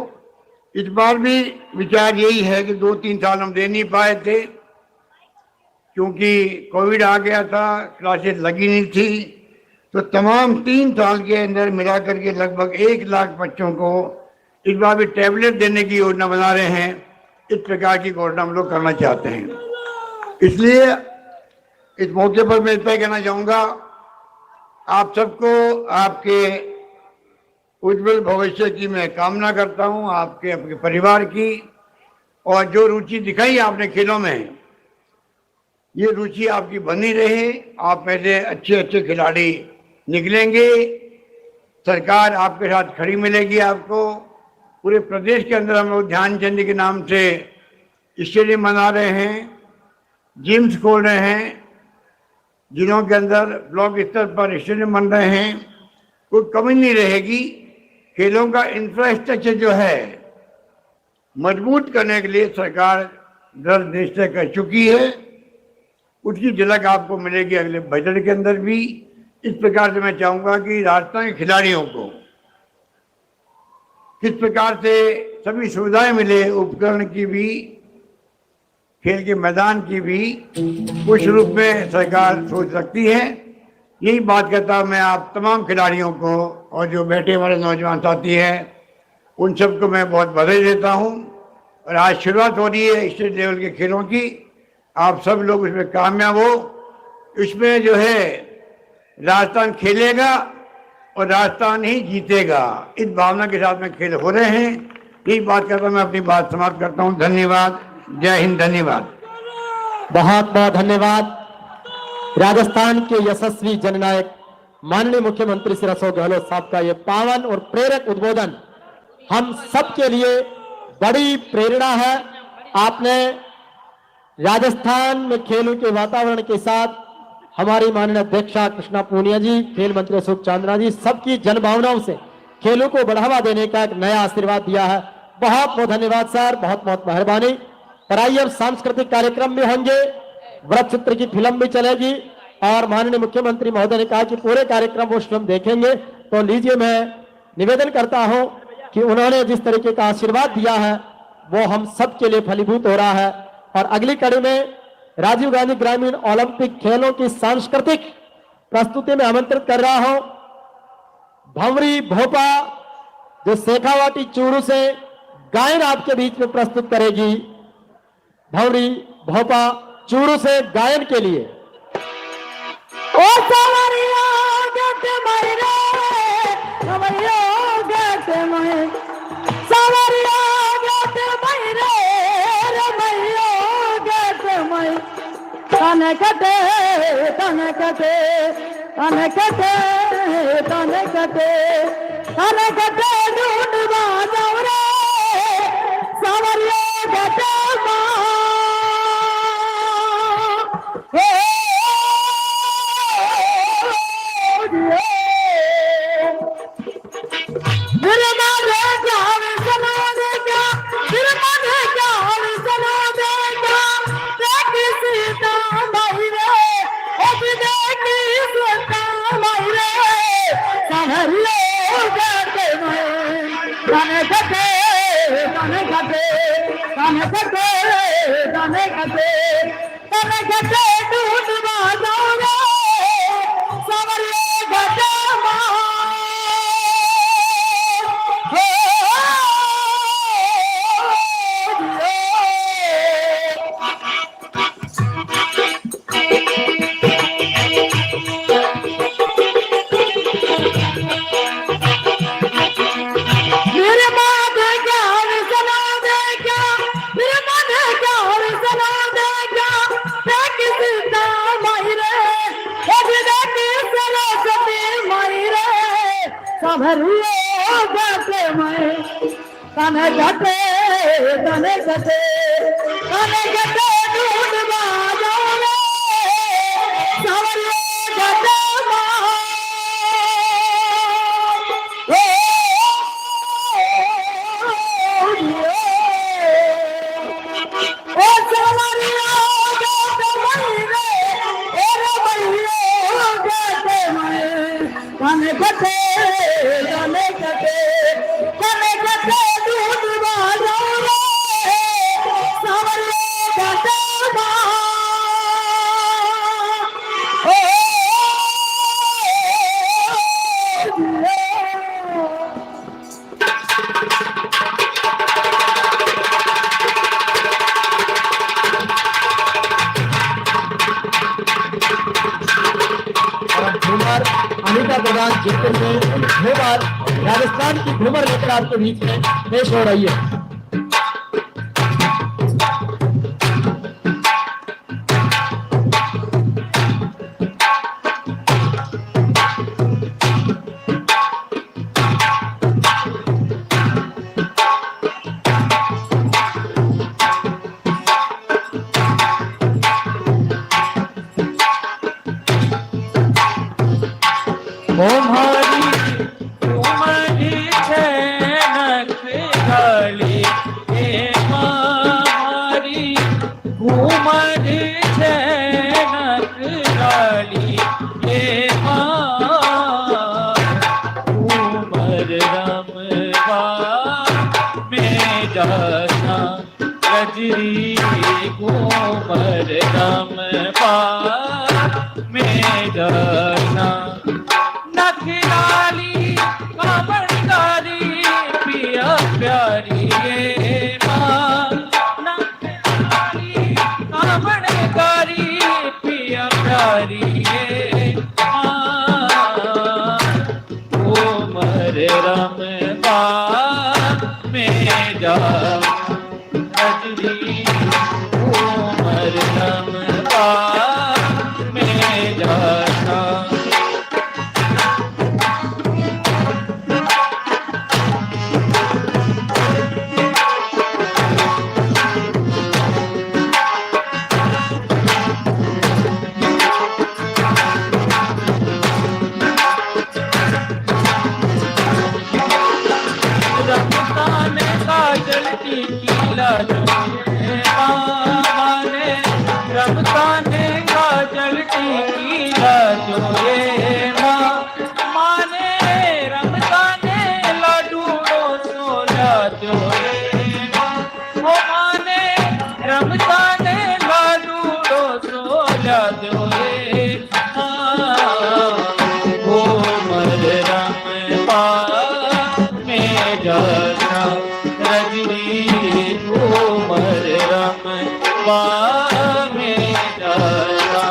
इस बार भी विचार यही है कि 2-3 साल हम दे नहीं पाए थे क्योंकि कोविड आ गया था, क्लासेस लगी नहीं थी। तो तमाम 3 साल के अंदर मिला करके लगभग 1 लाख बच्चों को इस बार भी टैबलेट देने की योजना बना रहे हैं। इस प्रकार की घोषणा हम लोग करना चाहते हैं। इसलिए इस मौके पर मैं इतना कहना चाहूँगा, आप सबको आपके उज्जवल भविष्य की मैं कामना करता हूँ, आपके अपने परिवार की। और जो रुचि दिखाई आपने खेलों में, ये रुचि आपकी बनी रहे। आप में से अच्छे अच्छे खिलाड़ी निकलेंगे, सरकार आपके साथ खड़ी मिलेगी आपको। पूरे प्रदेश के अंदर हम लोग ध्यानचंद के नाम से स्टेडियम बना रहे हैं, जिम्स खोल रहे हैं, जिलों के अंदर ब्लॉक स्तर पर स्टेडियम बन रहे हैं। कोई कमी नहीं रहेगी। खेलों का इंफ्रास्ट्रक्चर जो है मजबूत करने के लिए सरकार दृढ़ निश्चय कर चुकी है। उसकी झलक आपको मिलेगी अगले बजट के अंदर भी। इस प्रकार से मैं चाहूँगा कि राजस्थान के खिलाड़ियों को किस प्रकार से सभी सुविधाएं मिले, उपकरण की भी, खेल के मैदान की भी, कुछ रूप में सरकार सोच सकती है। यही बात कहता मैं आप तमाम खिलाड़ियों को और जो बैठे हमारे नौजवान साथी हैं उन सबको मैं बहुत बधाई देता हूं। और आज शुरुआत हो रही है स्टेट लेवल के खेलों की। आप सब लोग उसमें कामयाब हो। इसमें जो है राजस्थान खेलेगा और राजस्थान ही जीतेगा, इस भावना के साथ में खेल हो रहे हैं। यही बात करता मैं अपनी बात समाप्त करता हूं। धन्यवाद। जय हिंद। धन्यवाद। बहुत बहुत धन्यवाद। राजस्थान के यशस्वी जननायक माननीय मुख्यमंत्री श्री अशोक गहलोत साहब का ये पावन और प्रेरक उद्बोधन हम सब के लिए बड़ी प्रेरणा है आपने राजस्थान में खेलों के वातावरण के साथ हमारी माननीय अध्यक्षा कृष्णा पूनिया जी, खेल मंत्री अशोक चांदना जी, सबकी जनभावनाओं से खेलों को बढ़ावा देने का एक नया आशीर्वाद दिया है। बहुत बहुत धन्यवाद सर, बहुत बहुत मेहरबानी। पर आइए अब सांस्कृतिक कार्यक्रम भी होंगे, व्रत चित्र की फिल्म भी चलेगी और माननीय मुख्यमंत्री महोदय ने कहा कि पूरे कार्यक्रम वो फिल्म देखेंगे। तो लीजिए, मैं निवेदन करता हूं कि उन्होंने जिस तरीके का आशीर्वाद दिया है वो हम सबके लिए फलीभूत हो रहा है। और अगली कड़ी में राजीव गांधी ग्रामीण ओलंपिक खेलों की सांस्कृतिक प्रस्तुति में आमंत्रित कर रहा हूं भंवरी भोपा, जो शेखावाटी चूरू से गायन आपके बीच में प्रस्तुत करेगी। भंवरी भोपा चूरू से गायन के लिए। ओ सवरिया गट मरे, सवरिया गट मरे, सवरिया गट मरे, रमैया गट मरे, तन कटे तन कटे तन कटे तन कटे तन कटे ढूंढवा जाऊं रे, सवरिया गट अनिता प्रधान जीते हुए घूमर राजस्थान की घूमर लेकर आपके बीच में पेश हो रही है। टीकीला जोए माने रमजान गाजर टीकीला जोए माने रमजान लाडूड़ो सोला जोए माने रमजान लाडूड़ो सोला जोए ओ मर रम में जाना रजनी ओ मर रम में जाना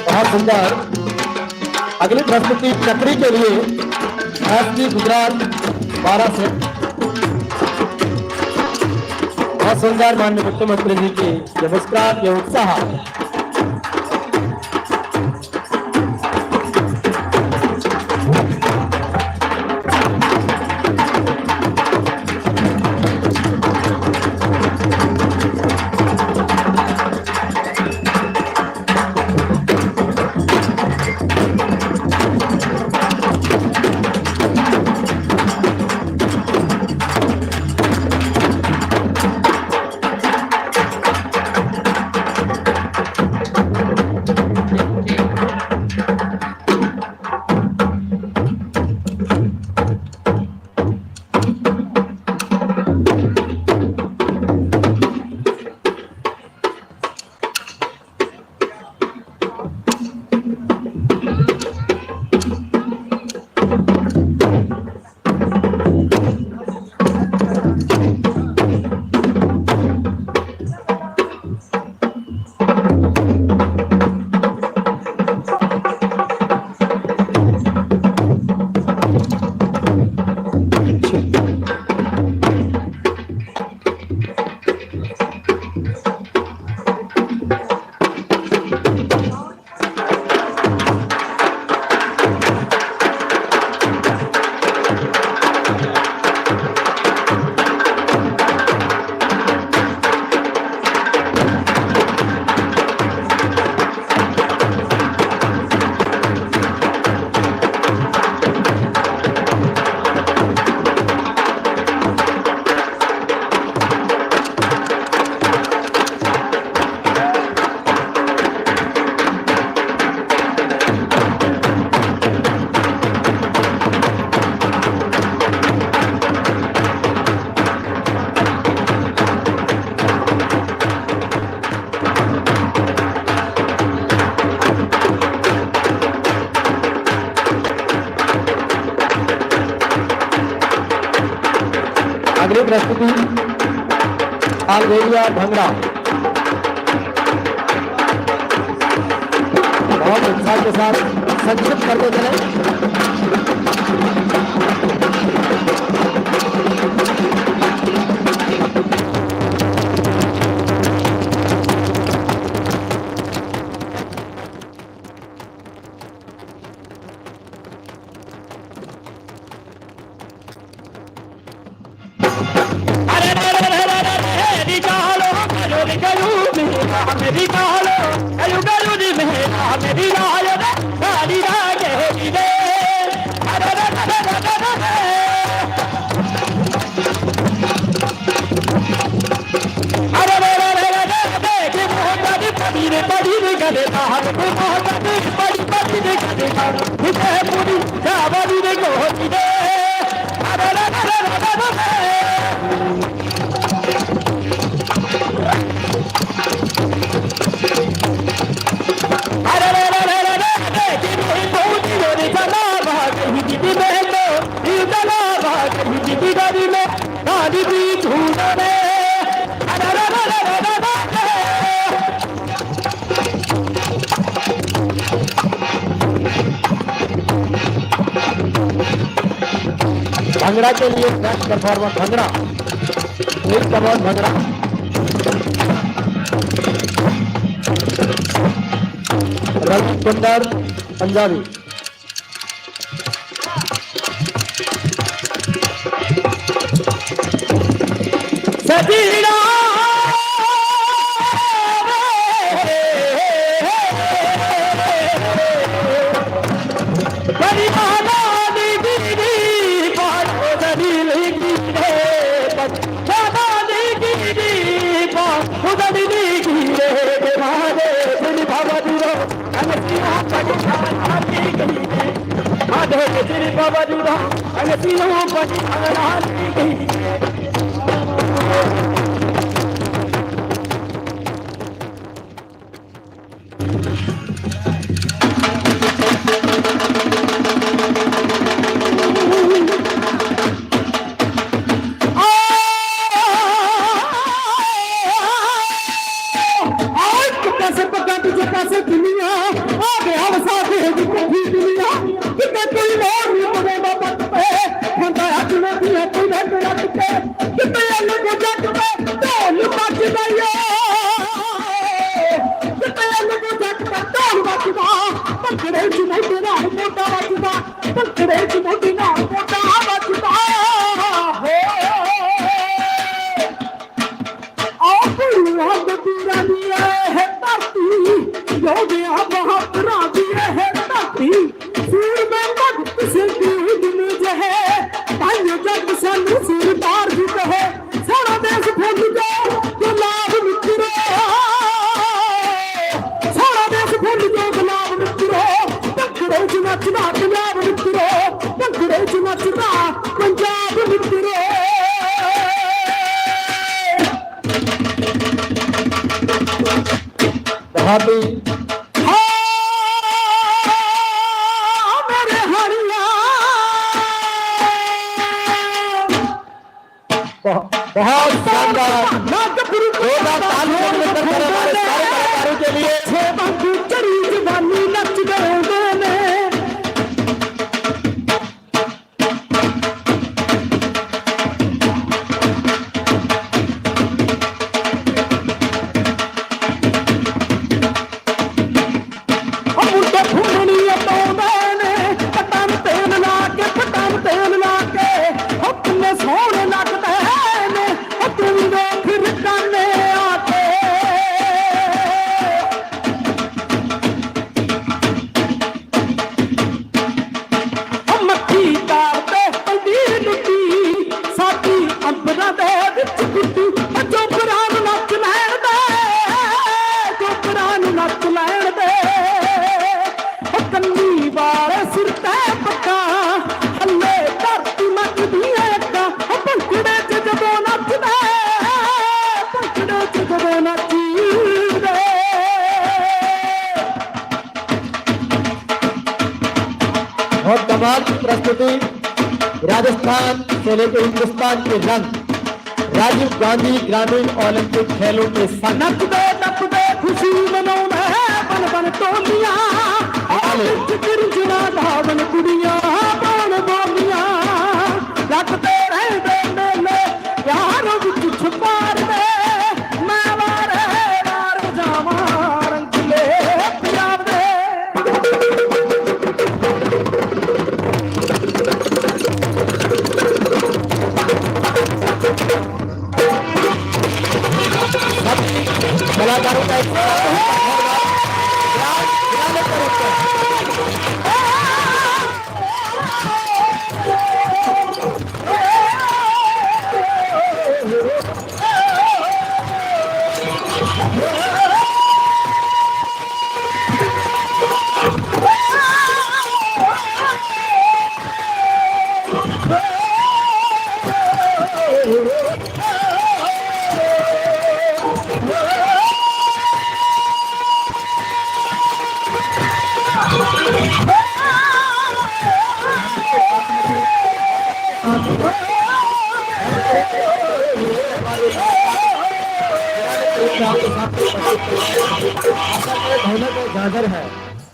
बहुत सुंदर। अगली प्रस्तुति चक्री के लिए एसपी गुजरात 12 से बहुत सुंदर माननीय मुख्यमंत्री जी की ये मुस्कुराहट, ये उत्साह। अगली प्रस्तुति आलवेलिया भंगड़ा। बहुत उत्साह के साथ संक्षिप्त करते चले। अरे भंगड़ा के लिए best performer bhangra, please come on bhangra. Ravi Kundar Punjabi. सजीड़ा बहुत शानदार जोरदार तालियों के साथ हमारे सारे कलाकारों के लिए। बहुत कमाल की प्रस्तुति, राजस्थान से लेकर हिंदुस्तान के रंग राजीव गांधी ग्रामीण ओलंपिक खेलों के सनक दे खुशी मनाना है बन बन टोलियां धावन कुड़ियां बन बोलियां रखते रहे मेले प्यार विच छुपार दे मैं वारे वार जावा रंगले प्यार दे। कलाकारों का गाजर है,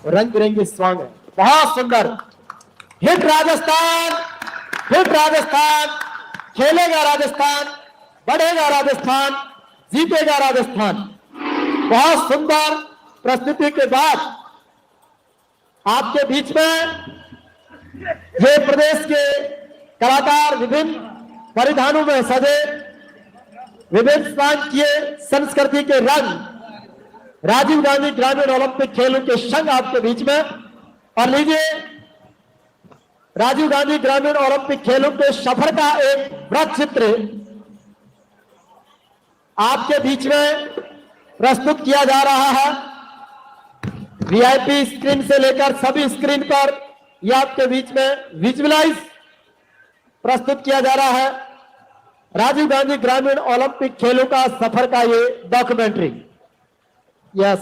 रंग बिरंगी सॉन्ग है, बहुत सुंदर हिट राजस्थान फिट राजस्थान, खेलेगा राजस्थान, बढ़ेगा राजस्थान, जीतेगा राजस्थान। बहुत सुंदर प्रस्तुति के बाद आपके बीच में ये प्रदेश के कलाकार विभिन्न परिधानों में सजे, विभिन्न प्रांतीय संस्कृति के रंग राजीव गांधी ग्रामीण ओलंपिक खेलों के संग आपके बीच में। और लीजिए राजीव गांधी ग्रामीण ओलंपिक खेलों के सफर का एक वृत्त चित्र आपके बीच में प्रस्तुत किया जा रहा है। वीआईपी स्क्रीन से लेकर सभी स्क्रीन पर यह आपके बीच में विजुअलाइज प्रस्तुत किया जा रहा है राजीव गांधी ग्रामीण ओलंपिक खेलों का सफर का ये डॉक्यूमेंट्री। यस,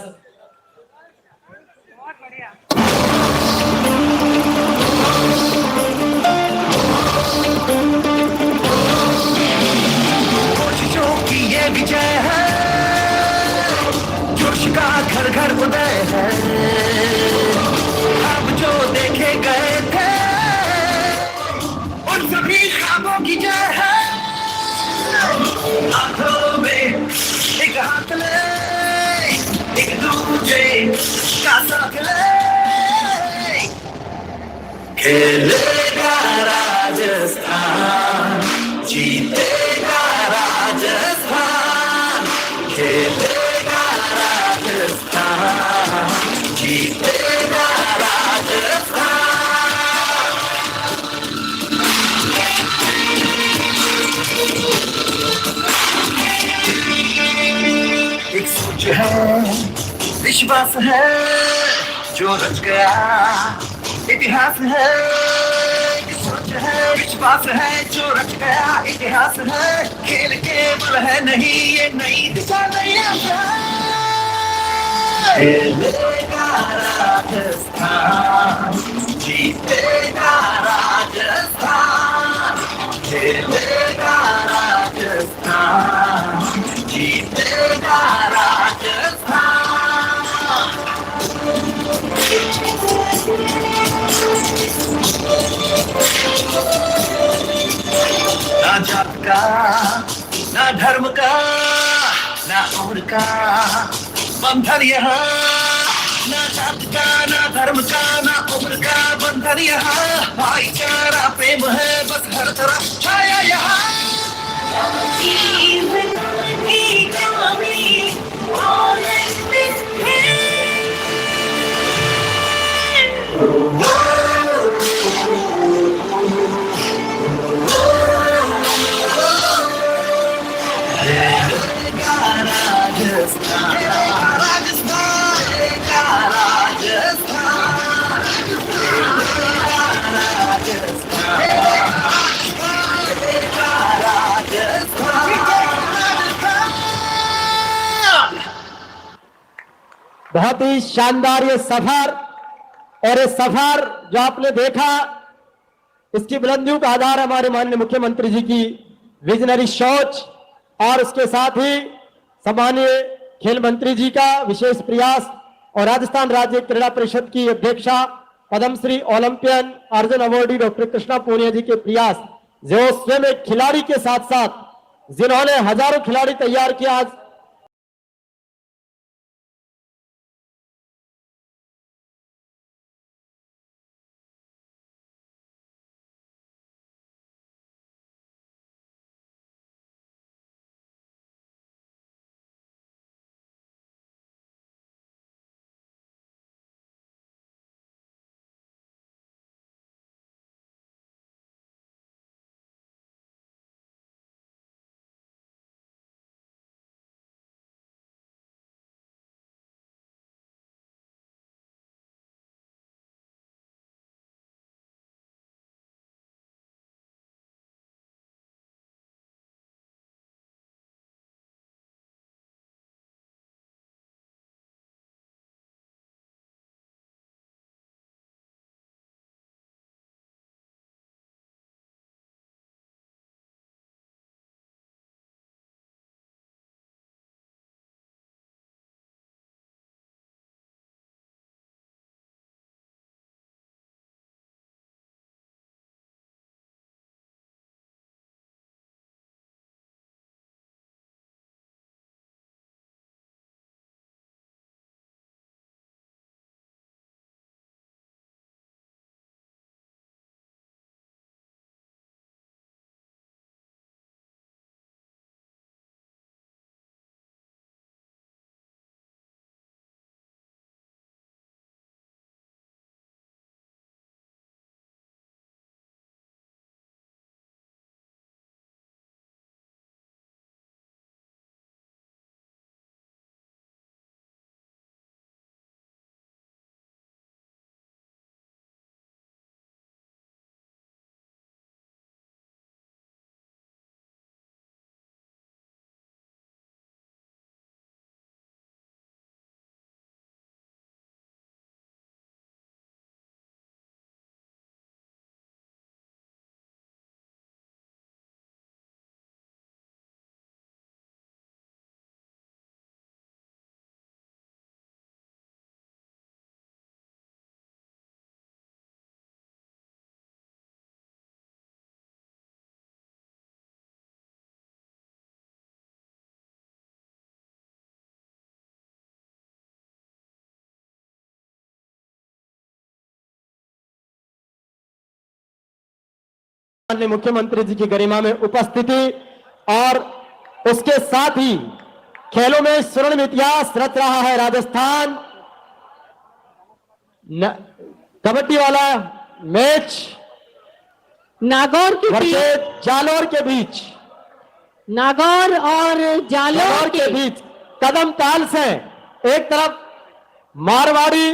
कोशिशों की ये विजय है, जोश का घर घर उदय है। अब जो देखे गए थे उन सभी ख्वाबों की जय है। हाथों में एक हाथ ले, एक दूजे का साथ ले, खेलेगा राजस्थान, जीतेगा राजस्थान, खेलेगा राजस्थान, जीतेगा राजस्थान। एक सोच है, विश्वास है, जो रच गया इतिहास है। एक सोच है, विश्वास है, जो रच गया इतिहास है। खेल केवल है नहीं, ये नई दिशा नहीं है। खेलेगा राजस्थान, जीतेगा राजस्थान, खेलेगा राजस्थान, जीतेगा राजस्थान। ना जात का, ना धर्म का, ना उम्र का बंधन यहाँ। ना जात का, ना धर्म का, ना उम्र का बंधन यहाँ। भाईचारा प्रेम है बस हर तरफ छाया यहाँ। बहुत ही शानदार ये सफर, और ये सफर जो आपने देखा इसकी बुलंदियों का आधार हमारे माननीय मुख्यमंत्री जी की विजनरी सोच और उसके साथ ही सम्मानीय खेल मंत्री जी का विशेष प्रयास और राजस्थान राज्य क्रीड़ा परिषद की अध्यक्षा Padmashri Olympian Arjun awardee doctor Krishna Poonia ji के प्रयास, जो स्वयं एक खिलाड़ी के साथ साथ जिन्होंने हजारों खिलाड़ी तैयार किया। आज माननीय मुख्यमंत्री जी की गरिमा में उपस्थिति और उसके साथ ही खेलों में स्वर्णिम इतिहास रच रहा है राजस्थान। कबड्डी वाला मैच नागौर की टीम, वर्सेस जालोर के बीच, नागौर और जालोर जालोर के बीच कदम ताल से एक तरफ मारवाड़ी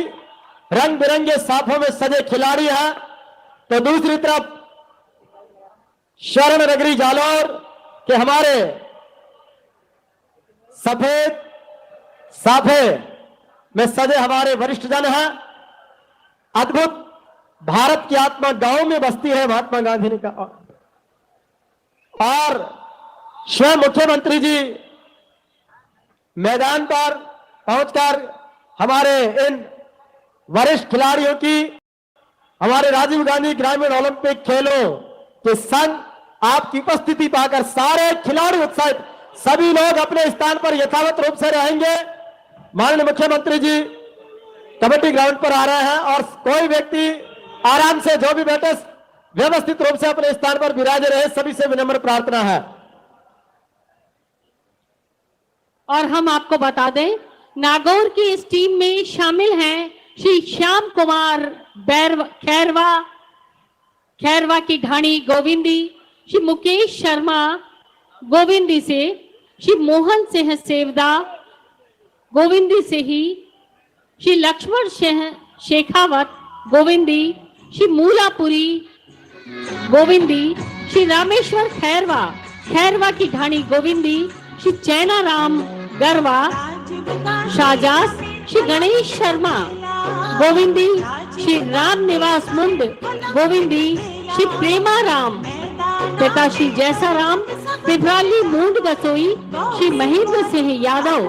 रंग बिरंगे साफों में सजे खिलाड़ी हैं, तो दूसरी तरफ शरण नगरी जालोर के हमारे सफेद साफे में सजे हमारे वरिष्ठ जन हैं। अद्भुत भारत की आत्मा गांव में बसती है, महात्मा गांधी ने कहा। और स्वयं मुख्यमंत्री जी मैदान पर पहुंचकर हमारे इन वरिष्ठ खिलाड़ियों की, हमारे राजीव गांधी ग्रामीण ओलंपिक खेलों के संग आपकी उपस्थिति पाकर सारे खिलाड़ी उत्साहित, सभी लोग अपने स्थान पर यथावत रूप से रहेंगे। माननीय मुख्यमंत्री जी कबड्डी ग्राउंड पर आ रहे हैं और कोई व्यक्ति आराम से, जो भी बैठे व्यवस्थित रूप से अपने स्थान पर विराजे रहे, सभी से विनम्र प्रार्थना है। और हम आपको बता दें, नागौर की इस टीम में शामिल हैं श्री श्याम कुमार खैरवा की ढाणी गोविंदी, श्री मुकेश शर्मा गोविंदी से, श्री मोहन सिंह सेवदा गोविंदी से ही, श्री लक्ष्मण शेखावत गोविंदी, श्री मूलापुरी गोविंदी, श्री रामेश्वर खैरवा की ढाणी गोविंदी, श्री चैना राम गरवा शाहजास, श्री गणेश शर्मा गोविंदी, श्री राम निवास मुंड गोविंदी, श्री प्रेमा राम पिता श्री जैसा राम पिपराली मूंड बसोई, श्री महेंद्र सिंह यादव,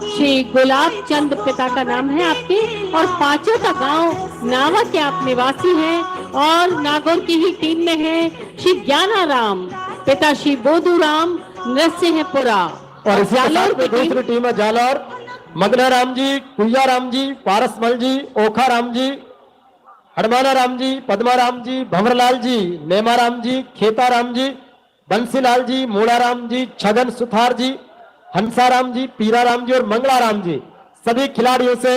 श्री गुलाब चंद पिता का नाम है आपके, और पांचों का गांव नावा के आप निवासी हैं और नागौर की ही टीम में है श्री ज्ञाना राम पिता श्री बोधू राम नरसिंहपुरा। और इसी के साथ में दूसरी टीम है जालोर, मगना राम जी, कुया राम जी, पारसमल जी, ओखा राम जी, हडमाना राम जी, पद्मा राम जी, भंवरलाल जी, नेमा राम जी, खेता राम जी, बंसीलाल जी, मूड़ा राम जी, छगन सुथार जी, हंसा राम जी, पीरा राम जी और मंगला राम जी, सभी खिलाड़ियों से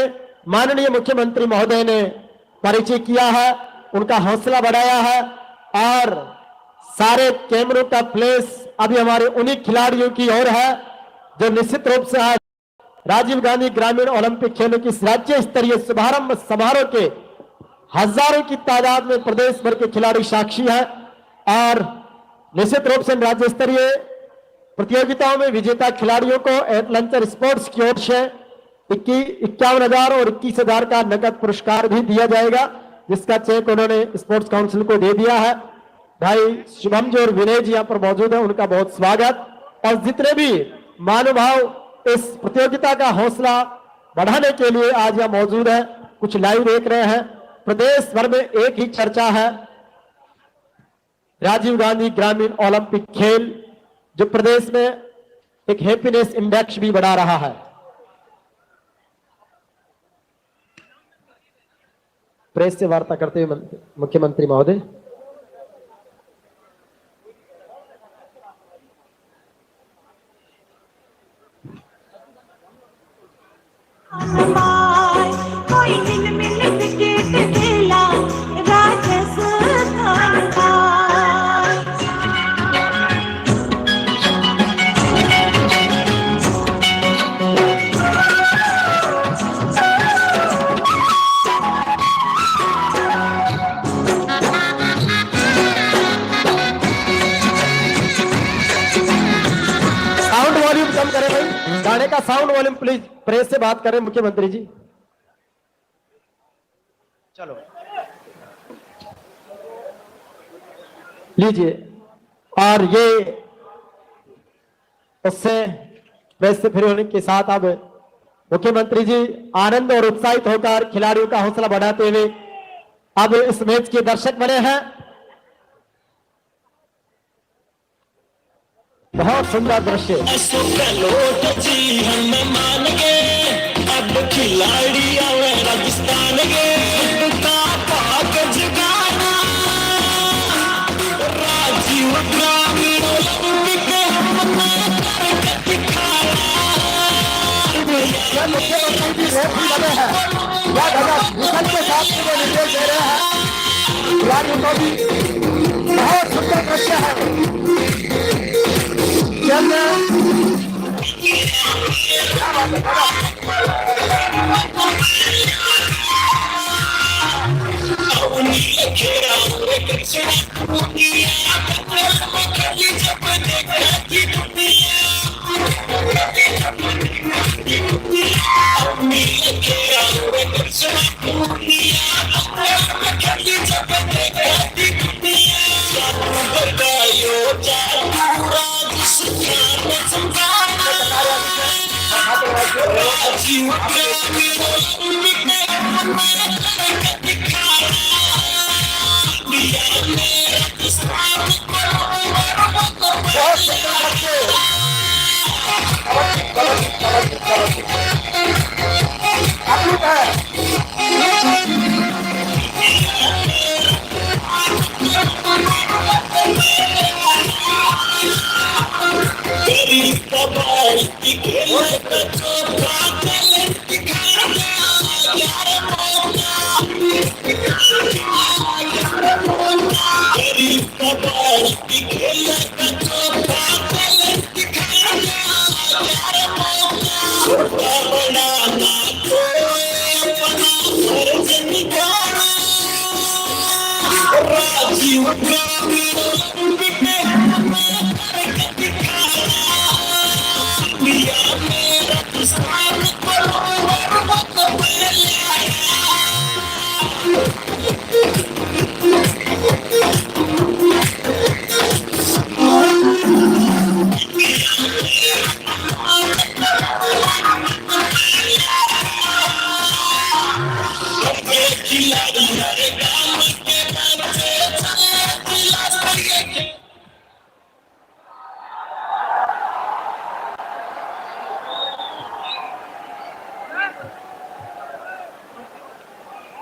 माननीय मुख्यमंत्री महोदय ने परिचय किया है, उनका हौसला बढ़ाया है और सारे कैमरों का फ्लैश अभी हमारे उन्हीं खिलाड़ियों की ओर है जो निश्चित रूप से आज राजीव गांधी ग्रामीण ओलंपिक खेलों की राज्य स्तरीय शुभारंभ समारोह के हजारों की तादाद में प्रदेश भर के खिलाड़ी साक्षी हैं और निश्चित रूप से राज्य स्तरीय प्रतियोगिताओं में विजेता खिलाड़ियों को एडवेंचर स्पोर्ट्स की ओर से 51,000 और 21,000 का नकद पुरस्कार भी दिया जाएगा, जिसका चेक उन्होंने स्पोर्ट्स काउंसिल को दे दिया है। भाई शुभम जी और विनय जी यहाँ पर मौजूद है, उनका बहुत स्वागत। और जितने भी महानुभाव इस प्रतियोगिता का हौसला बढ़ाने के लिए आज यहाँ मौजूद है, कुछ लाइव देख रहे हैं। प्रदेश भर में एक ही चर्चा है, राजीव गांधी ग्रामीण ओलंपिक खेल, जो प्रदेश में एक हैप्पीनेस इंडेक्स भी बढ़ा रहा है। प्रेस से वार्ता करते हुए मुख्यमंत्री महोदय। कोई मिल मिल क्रिकेट खेला राजस्थान का। साउंड वॉल्यूम कम करें भाई, गाने का साउंड वॉल्यूम प्लीज। प्रेस से बात करें मुख्यमंत्री जी। चलो लीजिए। और ये उससे प्रेस से फ्री होने के साथ अब मुख्यमंत्री जी आनंद और उत्साहित होकर खिलाड़ियों का हौसला बढ़ाते हुए अब इस मैच के दर्शक बने हैं। बहुत सुंदर दृश्य। अब खिलाड़ी आवे राजस्थान के का पाक जगाना राज और मुख्यमंत्री भी बहुत ही लगे हैं। यह गजब मिशन के साथ मुझे निर्देश दे रहे हैं। खिलाड़ियों को भी बहुत सुंदर दृश्य है।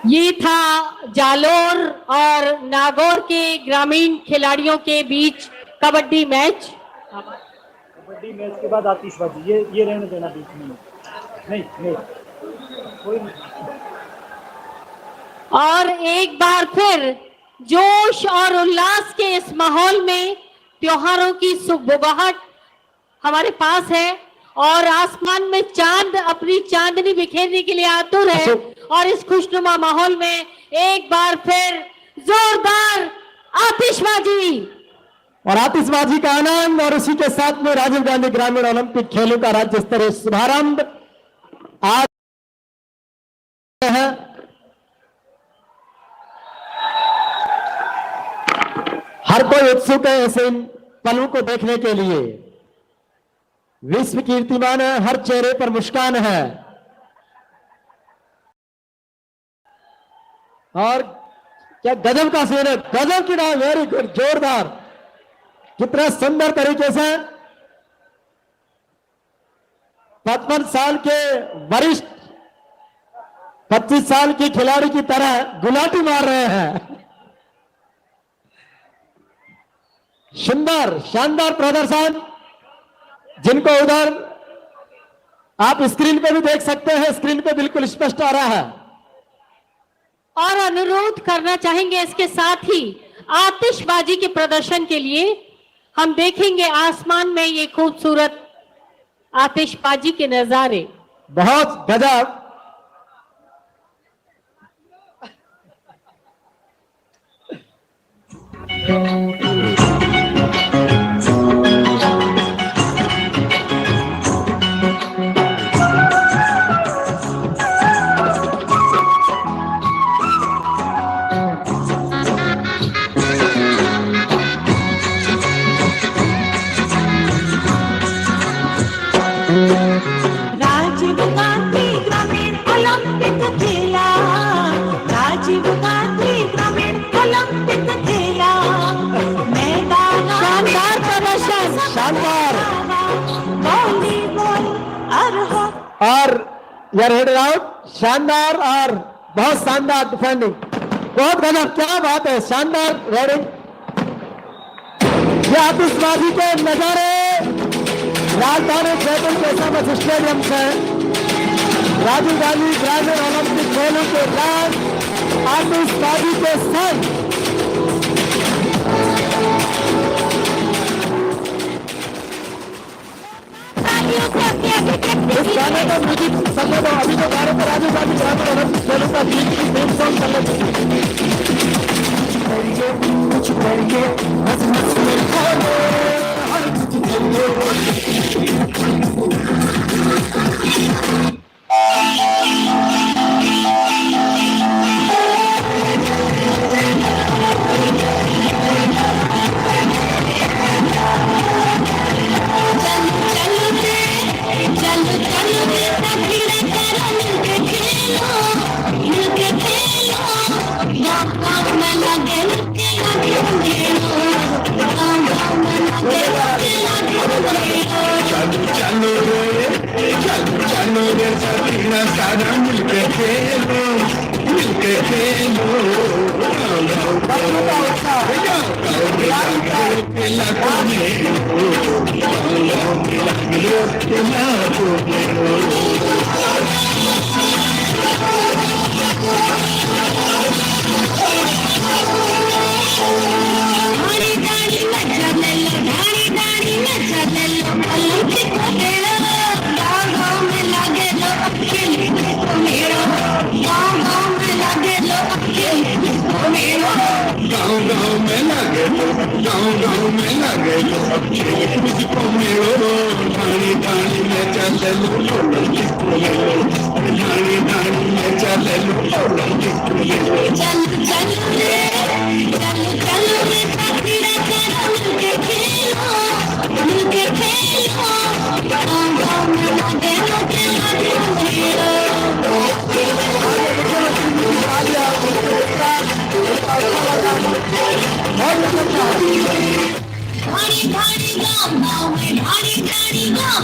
ये था जालोर और नागौर के ग्रामीण खिलाड़ियों के बीच कबड्डी मैच। कबड्डी मैच के बाद आतिशबाजी, ये रहने देना बीच में। नहीं कोई नहीं। और एक बार फिर जोश और उल्लास के इस माहौल में त्योहारों की सुगबुगाहट हमारे पास है और आसमान में चांद अपनी चांदनी बिखेरने के लिए आतुर है। और इस खुशनुमा माहौल में एक बार फिर जोरदार आतिशबाजी और आतिशबाजी का आनंद और उसी के साथ में राजीव गांधी ग्रामीण ओलंपिक खेलों का राज्य स्तरीय शुभारंभ आज है। हर कोई उत्सुक है ऐसे इन पलों को देखने के लिए। विश्व कीर्तिमान है, हर चेहरे पर मुस्कान है और क्या गजब का सीन है, गजब की डाल, वेरी गुड, जोरदार। कितना सुंदर तरीके से 55 साल के वरिष्ठ 25 साल की खिलाड़ी की तरह गुलाटी मार रहे हैं। सुंदर शानदार प्रदर्शन, जिनको उधर आप स्क्रीन पे भी देख सकते हैं, स्क्रीन पे बिल्कुल स्पष्ट आ रहा है। और अनुरोध करना चाहेंगे इसके साथ ही आतिशबाजी के प्रदर्शन के लिए हम देखेंगे आसमान में ये खूबसूरत आतिशबाजी के नजारे। बहुत गजब। राजीव गांधी ग्रामीण ओलंपिक खेला, राजीव गांधी ग्रामीण ओलंपिक खेला, मैदान शानदार प्रदर्शन, शानदार। वॉलीबॉल और यह रेड आउट, शानदार और बहुत शानदार डिफेंडिंग, बहुत गजब, क्या बात है, शानदार रेडिंग। ये आतिशबाजी के नजारे राजधानी जयपुर के समस्त स्टेडियम से राजीव गांधी ग्रामीण ओलंपिक खेलों के दौरान आतिशबाजी के संग इस गाने का म्यूजिक समय दो। अभी जो गाने पर राजीव गांधी ग्रामीण ओलंपिक खेलों का थीम सॉन्ग चलने कुछ करिए हंस हंस के बोलो, हर कुछ सारा मिलके खेलो, मिलके खेलो। गाँव में लगे लो, गाँव में लगे लो, मुझको मिलो, धानी धानी में चले लो, धानी धानी में चले लो, चल चल रे, चल रे, मिलके खेलो, मिलके खेलो, गाँव में लगे लो, भारी भारी गाँव में भारी भारी गाँव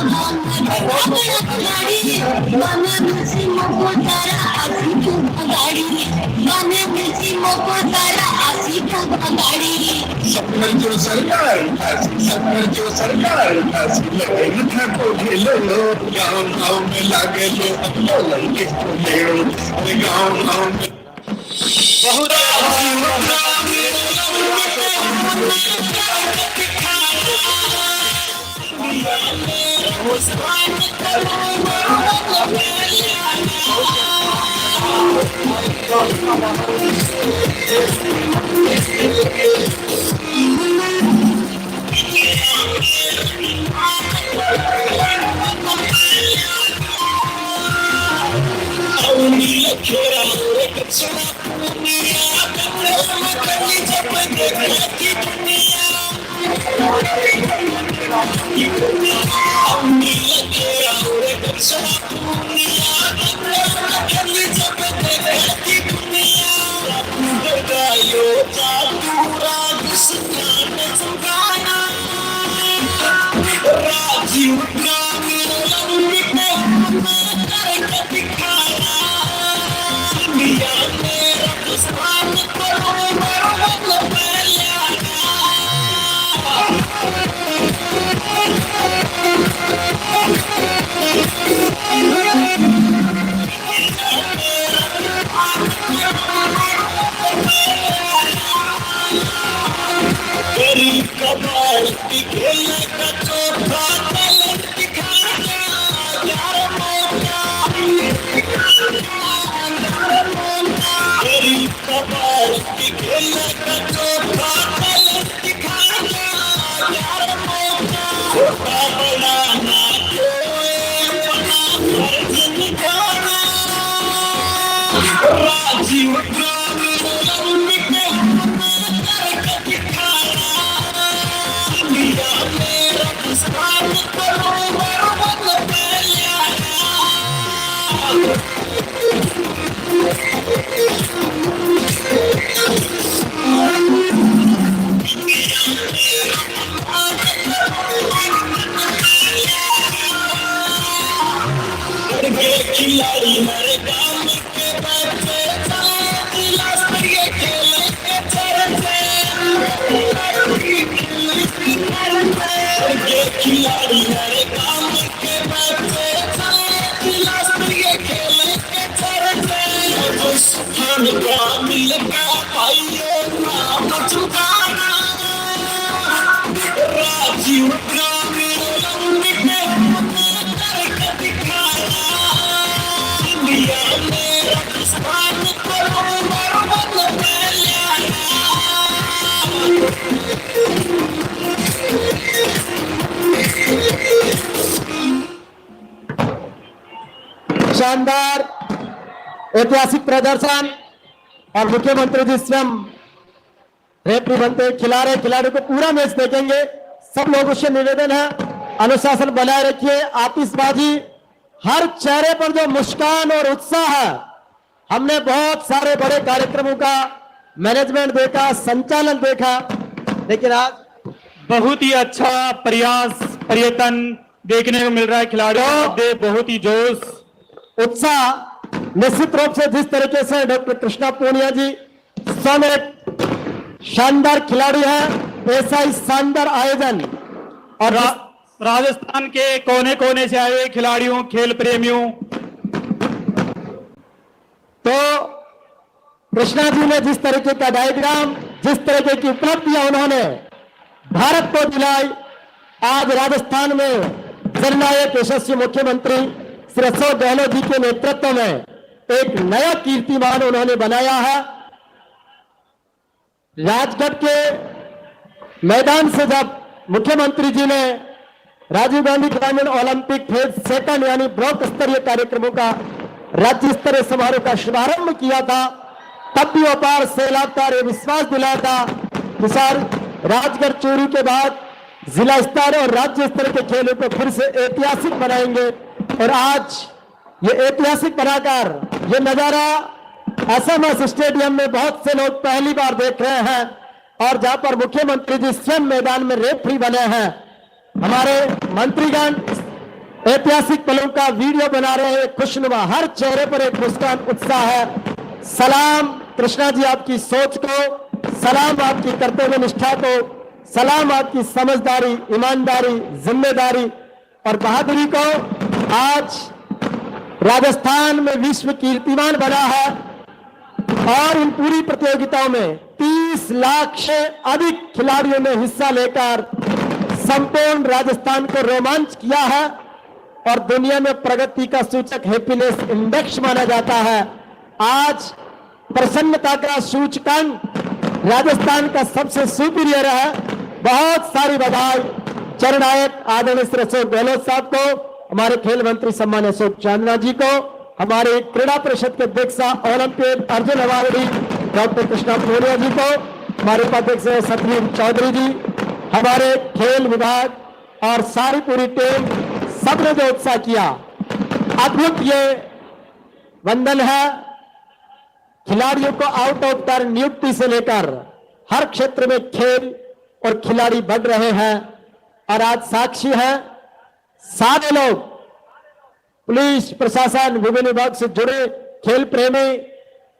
गाने मुझे मोको तारा आसी तू बगाड़ी, गाने मुझे मोको तारा आसी तू बगाड़ी। सफर जो सरकार लगे न को खेलो, गाँव में लागे लो, ओलंपिक खेलो, गाँव में खिलाड़ी राजस्थान का मिलकर पाइए नाम छुपाना राजीव ग्रामीण ओलंपिक करके दिखाया इंडिया में राजस्थान को नंबर 1 पे लाया शानदार ऐतिहासिक प्रदर्शन और मुख्यमंत्री जी स्वयं रेफरी बनते खिला रहे खिलाड़ी को पूरा मैच देखेंगे। सब लोगों से निवेदन है अनुशासन बनाए रखिए, आतिशबाजी, हर चेहरे पर जो मुस्कान और उत्साह है। हमने बहुत सारे बड़े कार्यक्रमों का मैनेजमेंट देखा, संचालन देखा, लेकिन आज बहुत ही अच्छा प्रयास पर्यटन देखने को मिल रहा है। खिलाड़ियों में बहुत ही जोश उत्साह। निश्चित रूप से जिस तरीके से डॉक्टर कृष्णा पूनिया जी स्वयं एक शानदार खिलाड़ी है, ऐसा ही शानदार आयोजन और राजस्थान के कोने कोने से आए खिलाड़ियों, खेल प्रेमियों, तो कृष्णा जी ने जिस तरीके का डायग्राम, जिस तरीके की उपलब्धियां उन्होंने भारत को दिलाई, आज राजस्थान में जननायक यशस्वी मुख्यमंत्री श्री अशोक गहलोत जी के नेतृत्व में एक नया कीर्तिमान उन्होंने बनाया है। राजगढ़ के मैदान से जब मुख्यमंत्री जी ने राजीव गांधी ग्रामीण ओलंपिक फेज 2 यानी ब्लॉक स्तरीय कार्यक्रमों का राज्य स्तरीय समारोह का शुभारंभ किया था, तब भी अपार सैलाबदार ये विश्वास दिलाया था कि सर राजगढ़ चोरी के बाद जिला स्तर और राज्य स्तर के खेलों को फिर से ऐतिहासिक बनाएंगे। और आज ये ऐतिहासिक बनाकर ये नजारा एसएमएस स्टेडियम में बहुत से लोग पहली बार देख रहे हैं, और जहां पर मुख्यमंत्री जी स्वयं मैदान में रेफरी बने हैं। हमारे मंत्रीगण ऐतिहासिक पलों का वीडियो बना रहे हैं, खुशनुमा, हर चेहरे पर एक मुस्कान, उत्साह है। सलाम कृष्णा जी आपकी सोच को, सलाम आपकी कर्तव्य निष्ठा को, सलाम आपकी समझदारी, ईमानदारी, जिम्मेदारी और बहादुरी को। आज राजस्थान में विश्व कीर्तिमान बना है और इन पूरी प्रतियोगिताओं में 30 लाख से अधिक खिलाड़ियों ने हिस्सा लेकर संपूर्ण राजस्थान को रोमांच किया है और दुनिया में प्रगति का सूचक हैप्पीनेस इंडेक्स माना जाता है। आज प्रसन्नता का सूचकांक राजस्थान का सबसे सुपीरियर है। बहुत सारी बधाई जननायक आदरणीय श्री अशोक गहलोत साहब को, हमारे खेल मंत्री सम्मान्य अशोक चांदना जी को, हमारे क्रीड़ा परिषद के अध्यक्ष Olympian Arjun awardee doctor Krishna Poonia ji को, हमारे उपाध्यक्ष सतवीर चौधरी जी, हमारे खेल विभाग और सारी पूरी टीम, सबने जो उत्साह किया, अद्भुत ये वंदन है। खिलाड़ियों को आउट ऑफ टर्न नियुक्ति से लेकर हर क्षेत्र में खेल और खिलाड़ी बढ़ रहे हैं और आज साक्षी है सारे लोग, पुलिस प्रशासन, विभिन्न विभाग से जुड़े खेल प्रेमी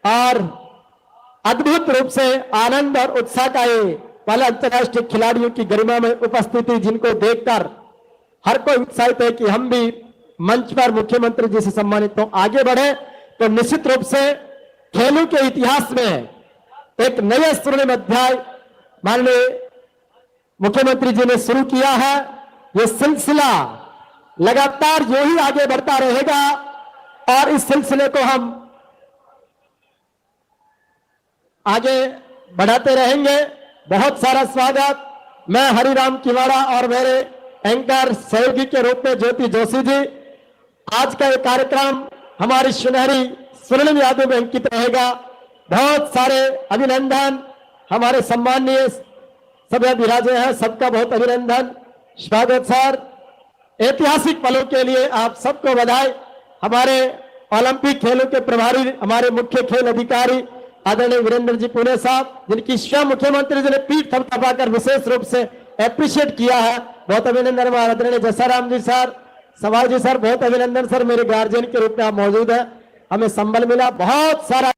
और अद्भुत रूप से आनंद और उत्साह का ये पहले अंतर्राष्ट्रीय खिलाड़ियों की गरिमा में उपस्थिति, जिनको देखकर हर कोई उत्साहित है कि हम भी मंच पर मुख्यमंत्री जी से सम्मानित हो आगे बढ़े। तो निश्चित रूप से खेलों के इतिहास में एक नया स्वर्णिम अध्याय माननीय मुख्यमंत्री जी ने शुरू किया है। ये सिलसिला लगातार यूं ही आगे बढ़ता रहेगा और इस सिलसिले को हम आगे बढ़ाते रहेंगे। बहुत सारा स्वागत। मैं हरिराम किवाड़ा और मेरे एंकर सहयोगी के रूप में ज्योति जोशी जी। आज का ये कार्यक्रम हमारी सुनहरी स्वर्णिम यादों में अंकित रहेगा। बहुत सारे अभिनंदन, हमारे सम्माननीय सभी विराजे हैं, सबका बहुत अभिनंदन, स्वागत सर। ऐतिहासिक पलों के लिए आप सबको बधाई। हमारे ओलंपिक खेलों के प्रभारी, हमारे मुख्य खेल अधिकारी आदरणीय वीरेंद्र जी पुणे साहब, जिनकी स्वयं मुख्यमंत्री जी ने पीठ थपथपाकर विशेष रूप से एप्रिशिएट किया है, बहुत अभिनंदन। हमारे आदरणीय जसाराम जी सर, सवाल जी सर, बहुत अभिनंदन सर। मेरे गार्जियन के रूप में आप मौजूद है, हमें संबल मिला। बहुत सारा